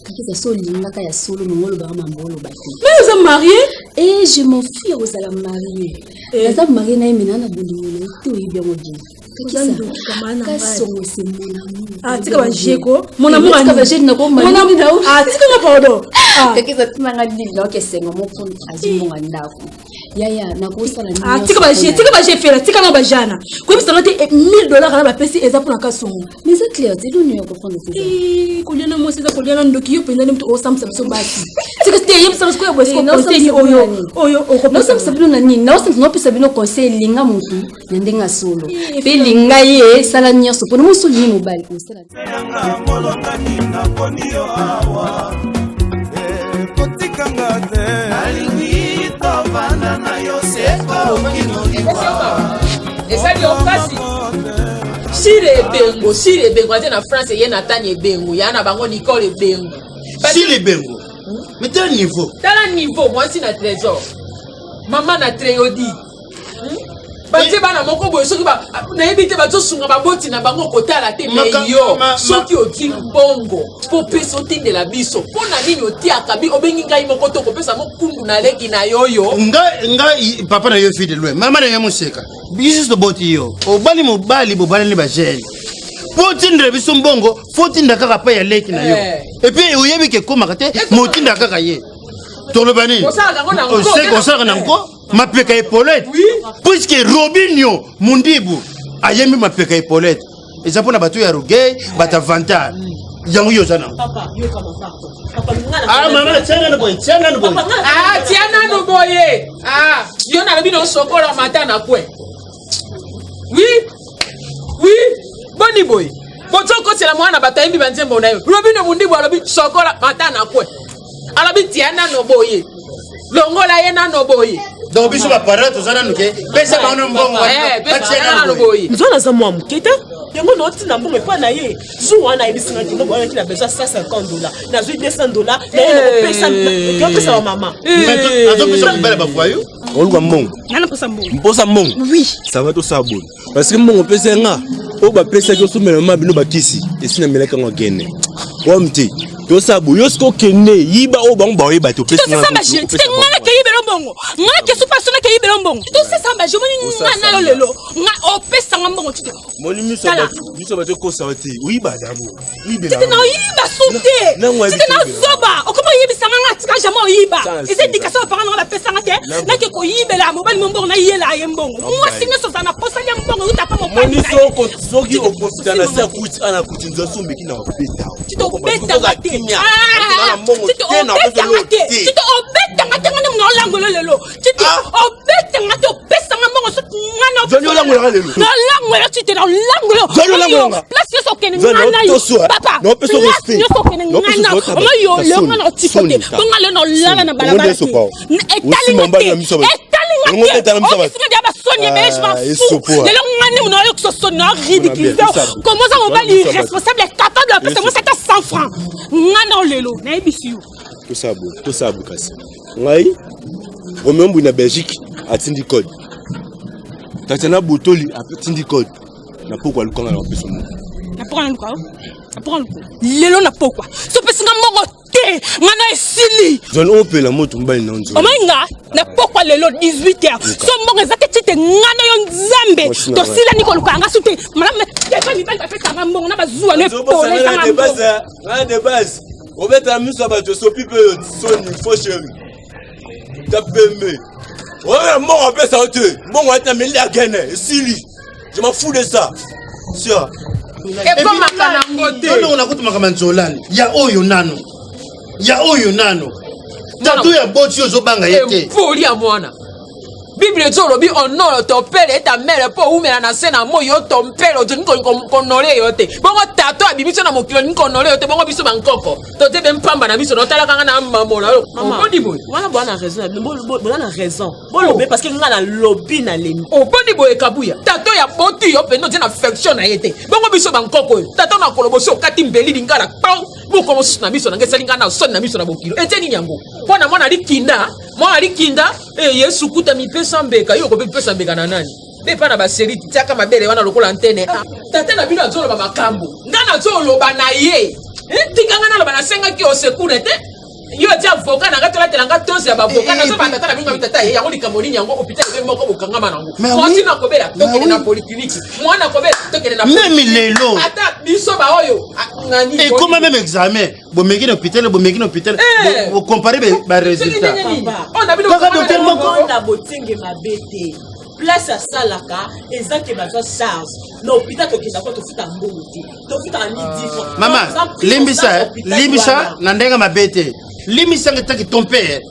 Kakisa so lingaka ya solo ngolo ba mambolo bati. Mais vous êtes mariés? Je m'en fie aux à la mariée. La mariée na imena na bolingo to ibemo bien. Ah, tika ba jeko. Mon amour a dit na ko mani. Ah, tika na pardon. Kakisa tunanga dilo ke sengo mo pon azimo ngandako. Ya na ko sala ni. Ah, tika ba jefela, tika na ba jana. Ko ibisanga te $1000 na ba pesi eza pona ka songo. Mais c'est clair, c'est l'union ko prendre ça. Ko liana mo seza ko liana ndoki yo penda mtu o samsa so basi. Tika te yem samsa ko yebo ko conseil oyo o ko. No samsa bino na nini? Na samsa no pesa bino conseil linga mutu ndenga solo. Pe linga ye sala nyonso pour nous souligner mobile pour ça. ezali okasi sire ebengo ate na France ye na tani ebengo ya na bango Nicole ebengo sire ebengo mais tel niveau mwasi na trésor mama na treyodi batie bana moko boye soki nayebi te bazosunga baboti na bango kotala te me yo soki oti mbongo mpo pesa otindela biso mpo na nini otiaka bi obengi ngai moko to kopesa mokundu na leki na yoyo ngai papa na yo fille de loin mama na yo moseka biso toboti yo obali mobali bobalani bagene mpo otindela biso mbongo fo otinda kaka pa ya leki na yo epuis oyebi ke ekomaka te motinda kaka ye toloba nini osalaka nango mapeka epolete puisque Robinho Mundibu ayembi mapeka epolete eza mpona bato ya rugei bato avantage yango yo oza nango tianano boye yo nalobi nosokola mata na kwe wi boni boye bozokosela mwana bato ayembi banzembo na yo Robinho Mundibu alobi sokola mata na kwe alobi tianano boye longola ye nano boye donc biso baparent tozana nuke pesa bango mbongo nano boye nzona za mwa moketa yango notinda mbongo epa na ye jour wana yebisinga ti mbongo wana ki na besoin $150 nazwi $200 na ye nakopesa wa mama azopesa mobala bafoyo oluka mbongo mposa mbongo ça va tosala boni parce que mbongo opesa nga oyo bapesaki osomela mama bino bakisi esi na melaka ngo akende wamte To sabu yo sko kende yiba o bang ba yiba to pesa. To samba je ti ngana ke yibe lombongo. Ngana ke super sona ke yibe lombongo. To se samba je moni ngana lo lelo. Nga o pesa ngambongo ti. Moni miso ba to ko sawati. Yiba dabo. Yibe la. Ti na yiba soute. Ti na zoba. O komo yibi sanga ngati ka jamo yiba. Ese dikasa pa ngana pesa ngate. Na ke ko yibe la mobali mbongo na yela yembongo. Mwa singa so sana posa ya mbongo uta pa mo pa. Moni soki opposita na sa kuti ana kuti nzoso mbeki na opeta. Ti to beta ngate. Tito obeta ngate ngane mna langolo lelo. Tito obeta ngate opesa ngambongo so ngana. Zonyo langolo lelo. Na langolo tito na langolo. Zonyo langolo. Place so kene ngana yo. Papa. No peso respect. Yo so kene ngana. Oma yo le ngana tikote. Bonga le no lala na balabala. Etali ngate. Etali ngate. Okisinga dia ba sonia belge ma fou. Lelo ngane mna yo so sonia ridicule. Comment ça on va irresponsable capable de passer moi c'est 100 francs. Ngana lelo na ebisiu. To sabu kasi. Ngai o membu na Belgique atindi code. Tatana botoli atindi code. Na pokwa lukonga na peso mo. Na pokwa lukonga. Na pokwa lukonga. Lelo na pokwa. So pesinga mongo te. Ngana esili. Zone opela moto mbali na nzo. Omenga na pokwa lelo 18h. So mongo ezate tite ngana yo nzambe. To sila niko lukanga sute. Madame kepa mi bali pa feta ngambongo na bazuwa ne pole ngambongo. Ngana de base. Obeta miso ba to pipe soni fo chéri. Tapembe. Ouais, mon appelle ça autre. Mon on t'a mis la gaine, Sili. Je m'en fous de ça. Sûr. Et comme makanangote. Non, on a coûté makamanzolani. Ya oyo nano. Ya oyo nano. Tato ya boti yo zobanga yete. Poli ya mwana. Bible zolobi honore ton père et ta mère pour ou mena na sena moyo ton père o tinko konole yote. Bongo tato abibiso na mokilo ni konole yote bongo biso bankoko. To te ben pamba na biso no tala kanga na mamola. Boni boy. Wana bwana raison. Bwana raison. Bolobe parce que ngana lobby na lemi. O boni boy kabuya. Tato ya boti yo pe no tena affection na yete. Bongo biso bankoko. Tato na koloboso kati mbeli lingala. Pau. Boko mosu na biso na ngesa lingana son na biso na bokilo. Eteni nyango. Bona mwana likinda. Mwana likinda. Yesu kuta mi pesa mbeka yo ko pesa mbeka na nani be pa na ba série tiaka mabele wana lokola antenne tata na bino azolo ba makambo ngana azolo ba na ye tinganga na lo ba na senga ki o sekurete yo ti avocat na ngatola telanga tonse ya ba avocat na so ba tata na bino bitata ye yango likamoli nyango hôpital be moko bokanga manango moi na kobela tokele na polyclinique moi na kobela tokele na même lelo ata biso ba oyo ngani et comment même examen bomeki na hôpital bo comparer ba résultat on a bino kaka docteur moko na botenge mabete place à salaka ezaki bazwa charge na hôpital tokenda ko tofuta mbongo te tofuta ni 10 francs mama limbisa na ndenga mabete limbisa ngetaki ton père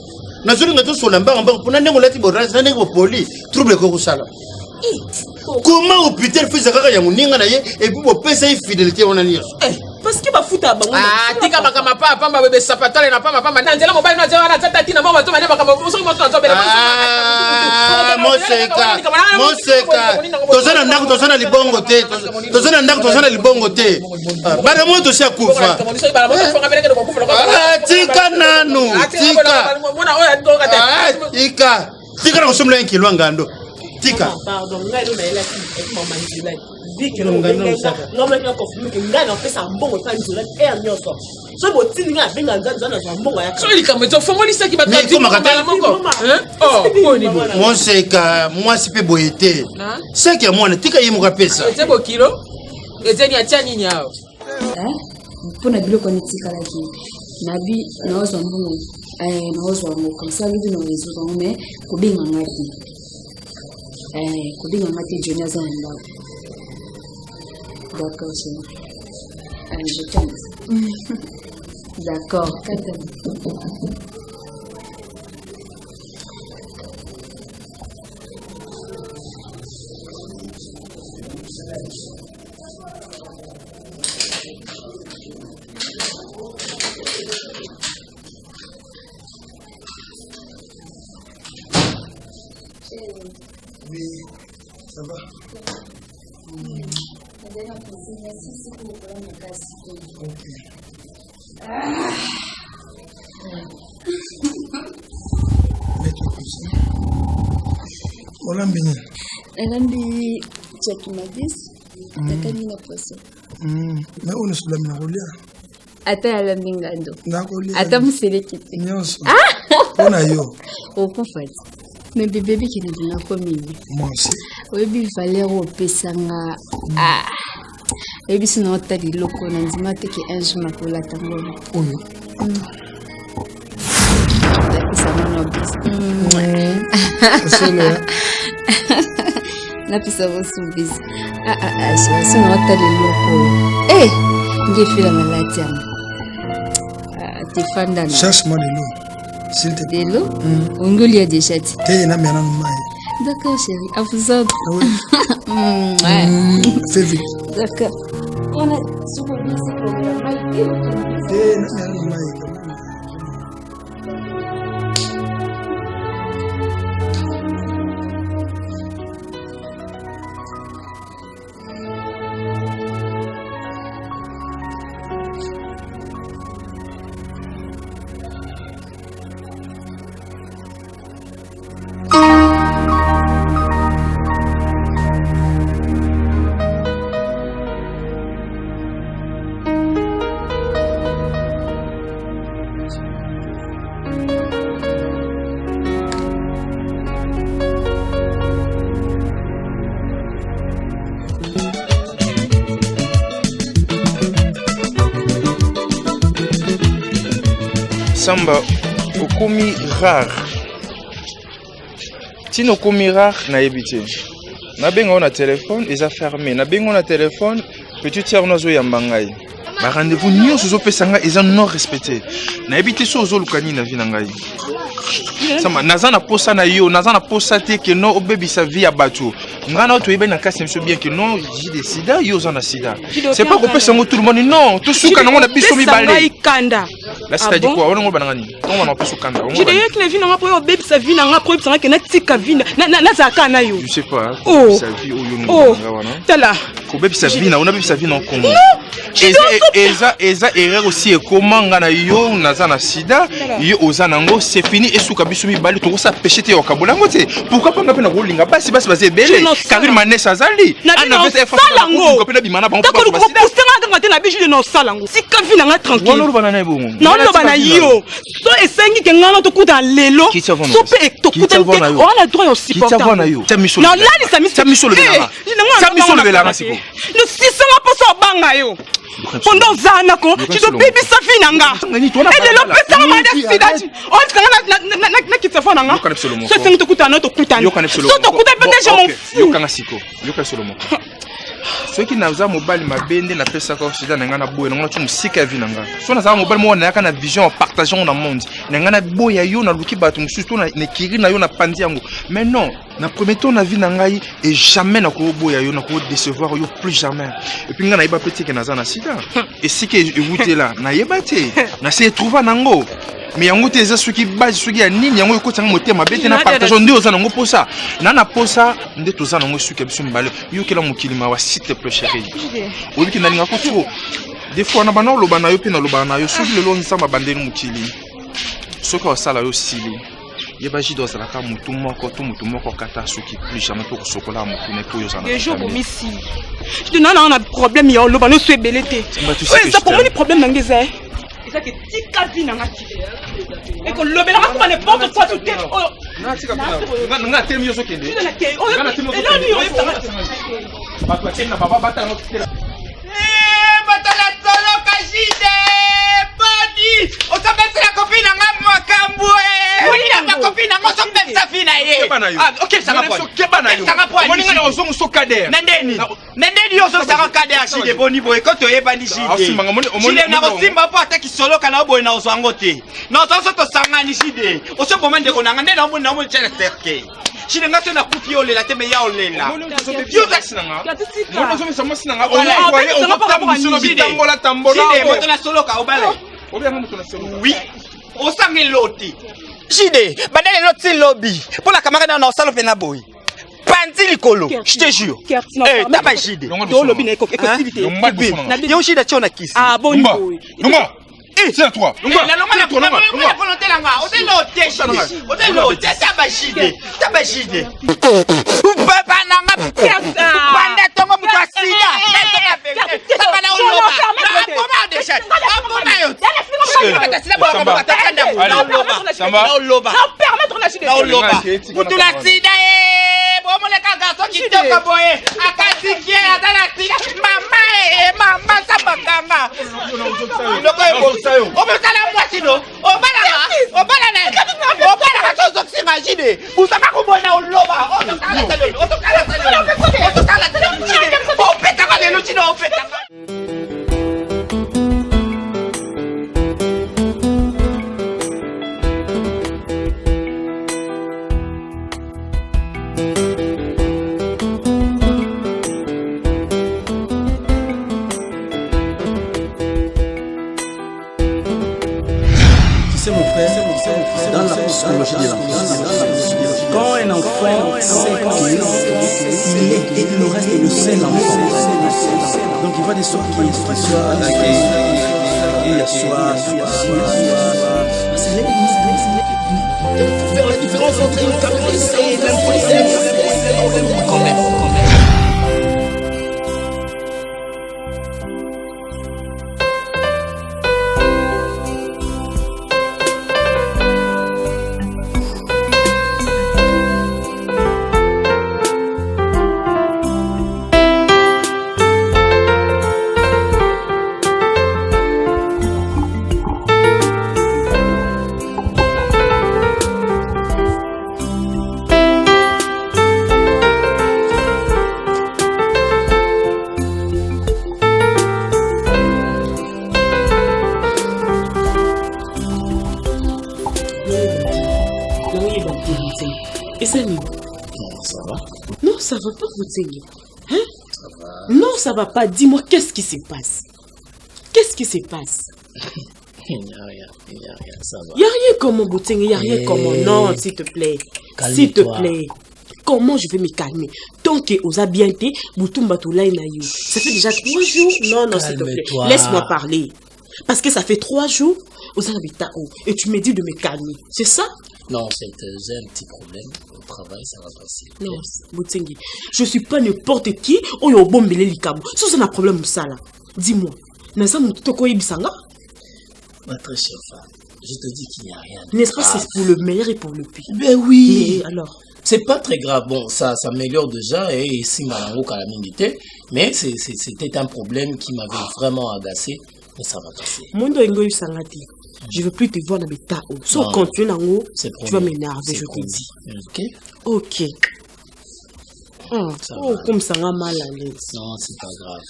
na zuri ngato sola mbanga pona ndengo lati borasi na ndengo poli trouble ko kusala comment hôpital fait zakaka ya muninga na ye et puis bo pesa fidélité on a ni parce que bafuta bango tika makama papa bebe sapatale na papa na nzela mobile na zela na tata tina mama to mane makama so mo to bela moseka tozana libongo te bara moto sia kufa tika nanu tika na kusumla nkilwa ngando tika pardon ngai ndo na ela ki mama nzela vike no ngoma ki confirmer que ngai na pesa mbongo pa nzela e nyoso so bo tini nga benga nzanza na mbongo ya so likamwe to fongoli saki ba tati moko boni monseka mwasi pe boyete seki ya mwana tika ye muka pesa ete kilo ezeni achani nyao mpona biloko nitikalaki nabi naozwa mbongo naozwa mbongo comme ça hivi nawezo mais kubenga ngati kubenga ngati joni azanda d'accord c'est je t'aime d'accord Oui, ça va. Elambi chaki madis, takani na poisson. Mais on est sur la mirolia. ata yala mbingando nakolia ata muselekite nyonso mpona yo okufati mais bébé bikina binakomini moi aussi oyebi valeur opesanga oyebi sino otali loko na ndima teke un jour nakolata ngolo oyo napesa bosubisi sino otali loko ngefela malati yango tefandana cherche-moi de l'eau s'il te plaît. De l'eau Ongoli a déjà dit. D'accord, chérie. À vous autres. Fais vite. D'accord. On a Samba, okomi rare. Tino okomi rare na ebité. Na benga na téléphone, ils a fermé. Na benga na téléphone, petit tiers nozo yambangai. Ma rendez-vous nyo sozo pesanga ils ont non respecté. Na ebité sozo lukani na vie nangai. Samba, nazana posa na yo, nazana posa te que non obebi sa vie à bateau. Ngana to ebe na kasi monsieur bien que non, j'ai décidé yo zana sida. C'est pas qu'on peut sango tout le monde non, tout souka na ngona biso mi balé. Là c'est dit quoi? On ngona banani. On va pas souka. J'ai d'ailleurs que la vie n'a pas obebi sa vie n'a pas obebi que na tika vie na zaka na yo. Je sais pas. Sa vie au yo no. Tala. Obebi sa vie na on a sa vie non comment. Eza erreur aussi et comment ngana yo nazana sida, yo ozanango c'est fini et souka biso mi balé to ça péché te okabolango te. Pourquoi pas ngapena rolinga basi belé. Karine Manessa Azali. Ana vete salango. Ko pena bimana ba. Tako ko postenga ngate na biju no salango. Sika vi na nga tranquille. Wolo bana na bongo. Non lo bana yo. So esengi ke ngana to kuta lelo. So pe to kuta te. On a droit au supporter. Non là ni sa miso le bela. Sa miso le bela siko. No sisanga poso banga yo. Pendant zana ko, tu dois bibi sa fi nanga. Et de l'opération ma destination. On se na kitsa fa nanga. So sengi to kuta na to kuta. So to kuta peut-être je m'en fous. Yo kana siko. Yo ka solo mo. Ceux qui n'ont mobile ma bende na pesa ko sida na ngana boye ngana tu musika vi nanga. So na za mobile mo na kana vision partageons dans le monde. Na ngana boya yo na luki batu mususu na nekiri na yo na pandi yango. Mais non, na premier temps na vie na ngai et jamais na ko boya yo na ko décevoir yo plus jamais. Et puis ngana iba petit que na za na sida. Et si que ewute là na yebate na se trouver nango. Mais yango te eza suki base suki ya nini yango ekotanga motema bete na partageons nde oza nango posa na posa nde toza nango suki biso mbale yo kela mokilima wa s'il te plaît chérie obi ki nalinga ko trop des fois na bana loba na yo pe na loba na yo soki lelo nsamba bandeli mokili soki osala yo sili yeba jido sala ka mutu moko kata suki plus jamais to kosokola mutu ne po yo zana les jours misi je na on a problème yo loba no so belete ouais ça pour moi ni problème nangeza ça que tika vi nanga et que lobela ka pas n'importe quoi tout est na tika nga temi yo so kende na ke oh et là ni on ba toi tena baba bata no tela batala solo kajide body o sa mettre la copine nga makambo oui na copine nga so mettre sa fille na ye OK ça va pas ça va pas moni nga na ozongo so kader nandeni yo so ça kader chide boni boy ko to yebani chide chide na kosimba po ataki solo kana boy na ozango te na to so to sangani chide o so bomande ko nanga ndena mo na mo tshela terke chide nga so na kufi olela te me ya olela yo taxi nanga mo so me sinanga o na ko ye o ta mo so bitambola tambola chide mo to na solo ka obala obia mo to na solo oui o sangi loti chide badale loti lobby pour la camarade na osalo pena boy Pandi likolo, je te jure. Eh, t'as pas chide. Dans le bin écotivité. Yo chide tiona kiss. Ah bon boy. Numa. C'est à toi. Numa. La volonté là, on est noté. On est noté, t'as pas chide. T'as pas chide. Papa nanga piasa. Panda tongo mukasida. Ça va na oloba. Comment déjà? Comment permettre na chide mutu na sida bomoleka garçon kitoko boye akasikie atana sida mama sabakanga loko ebosayo obekala mwasi no obala na tozokusinga chide busaka kubona uloba otokala chide opetaka lelo chide opetaka. C'est mon frère, dans la psychologie de l'enfant. Quand un enfant sait qu'il ne reste le seul enfant, donc il va de sorte qu'il soit faire la différence entre une caprice et l'impuissance. Quand même. Non, ça va pas, Boutsenge. Hein? Non, ça va pas. Dis-moi, qu'est-ce qui se passe? Qu'est-ce qui se passe? Il n'y a rien, ça va. Il n'y a rien comment, Boutsenge, il n'y a rien comment. Non, s'il te plaît. S'il te plaît. Comment je vais me calmer? Tant que Osa bien été, Boutumba Toulaï Naïou. Ça fait déjà 3 jours. Non, s'il te plaît. Laisse-moi parler. Parce que ça fait 3 jours, Osa Nabita et tu me dis de me calmer. C'est ça? Non, c'est un petit problème. Au travail, ça va passer. Non, Boutsenge, je suis pas n'importe qui. Oh, yo, bombele likabo. Si c'est un problème, ça là. Dis-moi. N'est-ce pas Toko Ibisanga? Ma très chère femme, je te dis qu'il n'y a rien. N'est-ce pas, c'est pour le meilleur et pour le pire? Ben oui. Mais alors? C'est pas très grave. Bon, ça s'améliore déjà et si Malango calamité. Mais c'était un problème qui m'avait vraiment agacé. Mais ça va passer. Mondo Ngo Ibisangati. Je veux plus te voir dans mes tas. Si on continue en haut, tu vas m'énerver, je te dis. Ok. Oh, comme ça va mal à l'aise. Non, c'est pas grave.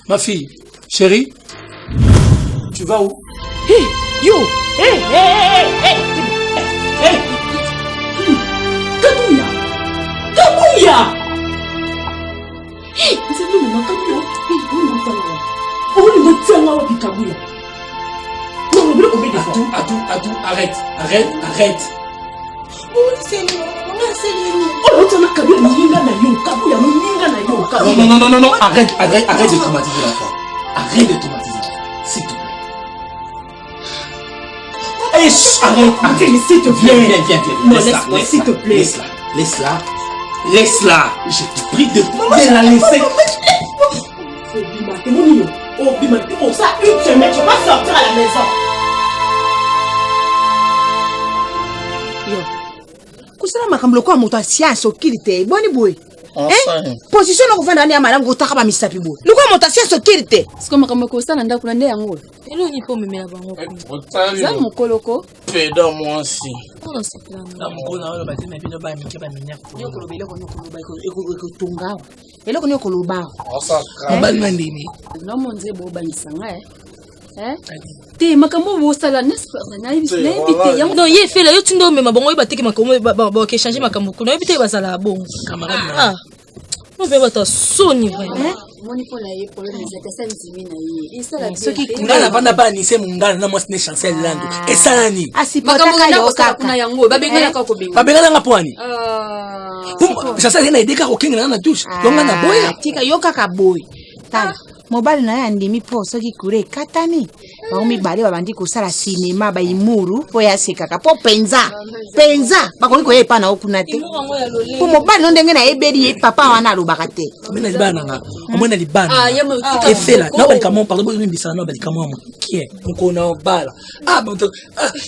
Ma fille, chérie, tu vas où? Hey, yo! Hey! Kabouya! Hey, c'est nous, maman, Kabouya. Hey, on nous tient là, Kabouya. Attends, arrête. Non, arrête de traumatiser l'enfant. Arrête de traumatiser, s'il te plaît. Arrête, s'il te plaît. Viens, s'il te plaît. Laisse-la. Je te prie de la laisser. Oh, ça, une semaine, je vais sortir à la maison. Kusala makambo kwa moto asianso okilite boni boy. Position na kuvanda ni amala ngotaka ba misapi boy. Lukwa moto asianso okilite. Siko makambo ko sala nda kuna nde yango. Elo nyipo memela bango. Za mukoloko. Peda moi si. Oh c'est clair. Na mukona wala batena bino ba mike ba minya. Yo kolobele ko nyokoloba ko tunga. Eloko ni okoloba. Mbali mandini. No monze bo banisanga Te makambo bo sala nespa na ibite yango. Non, ye fait là yo tindo me mabongo ba teke makambo ba ke changer makambo kuna ibite ba sala bongo. Camarade. Ah. On veut pas soni vraiment. Moni pour la ye problème c'est que ça nzimi na ye. Et ça la ce qui kuna banda ba ni se mungana na mwasi ne chancel lando. Et ça ni. Makambo na ko kuna yango ba benga na ko benga. Ba benga na pwani. Sasa ina ideka ko kinga na douche. Longa na boya. Tika yoka ka boy. Tala. Mobali na yandimi po soki kure katani. Baumi bale babandi kosala cinéma ba imuru po ya sekaka po penza. Bakoni ko yepa na okuna te. Po mobali no ndenge na ebeli papa wana alobaka te. Mena libana nga. Omwana libana. Efela. Na bali kamo pardon bo mbisa na bali kamo. qui mukona obala ah bon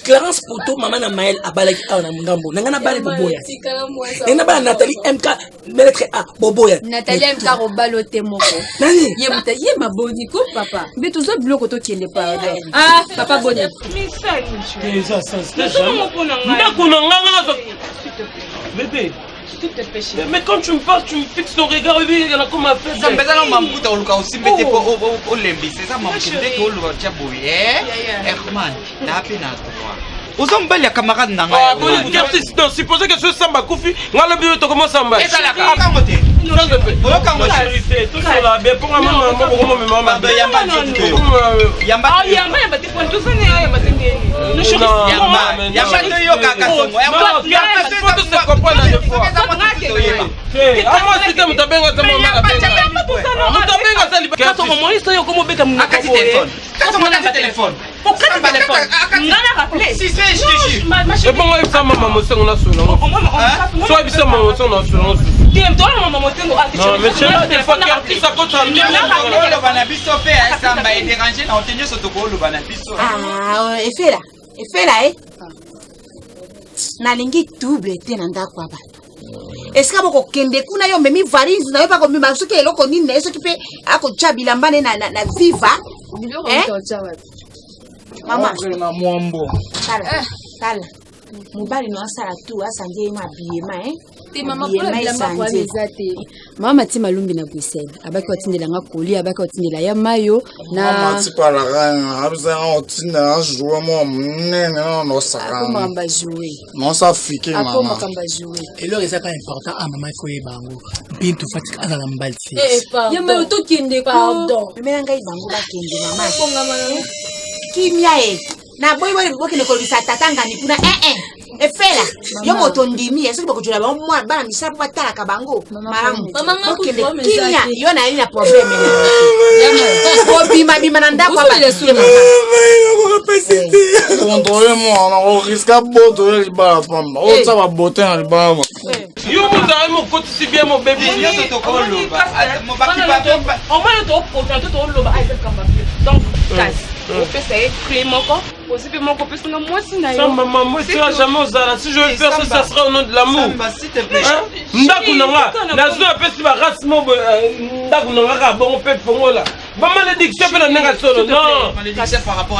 Clarence Poto maman na Maël abala ki na mungambo nangana bale boboya nangana bala Nathalie MK lettre A boboya Nathalie MK robalo te moko nani ye maboni ko papa mais tout ça bloco to qui est pas ah papa bonnet bébé mais quand tu me parles, tu me fixes ton regard, oui, elle a comme a fait. Ça me fait ça, on m'a au aussi, mais t'es pas au lembi, c'est ça, maman, qui dit qu'on le diabouille, Herman, t'as appelé à toi. Aux hommes, il y a camarade Nanga. Ah, bon, non, supposez que je suis Samba Koufi, moi le bureau, tu commences à m'aller. Et ça, la camote. Non, je peux. Tout ça là, bien pour maman, maman, non, mais c'est là, des fois, qui ça compte en ah, efela, eh? Nalingi double te na ndako ya bato. Est-ce que boko kende kuna yo memi valise na yo pa komima soki eloko nini na yo soki pe akotia bilamba ne na viva? Mama, na mwambo. Tala. Mobali no asala tu asanje mabiyema te mama ko bilamba kwa bezate mama ti malumbi na Bruxelles abaki otindela nga koli abaki otindela ya mayo na mama ti pala kana abisa otindela jouer mo munene no saka ko mamba jouer non ça fike mama ko mamba jouer et là c'est pas important ah maman il faut yebango bintu fatika azala mbali ti ya mayo to kende pardon mais ngai bango ba kende mama ko ngama kimia na boy boki ne ko bisa tatanga ni kuna efela yo moto ndimi eso ko jula ba mwa bana misapo batala ka bango maramu okende kimia yo na ina problem na ko bima na ndako ba contrôler moi on risque boto le ba pamba o ça va botter le ba yo vous avez mon côté si bien mon bébé yo to ko lo ba mo ba ki ba on va le to to lo ba ai ka ba donc on peut essayer créer mon corps aussi que mon copine na moi si na yo maman moi tu vas jamais aux arts si je vais faire ça ça sera au nom de l'amour s'il te plaît ndaku nanga nazo apesi ba race mo ndaku nanga ka bon pe fongola ba malédiction pe na nanga solo non malédiction par rapport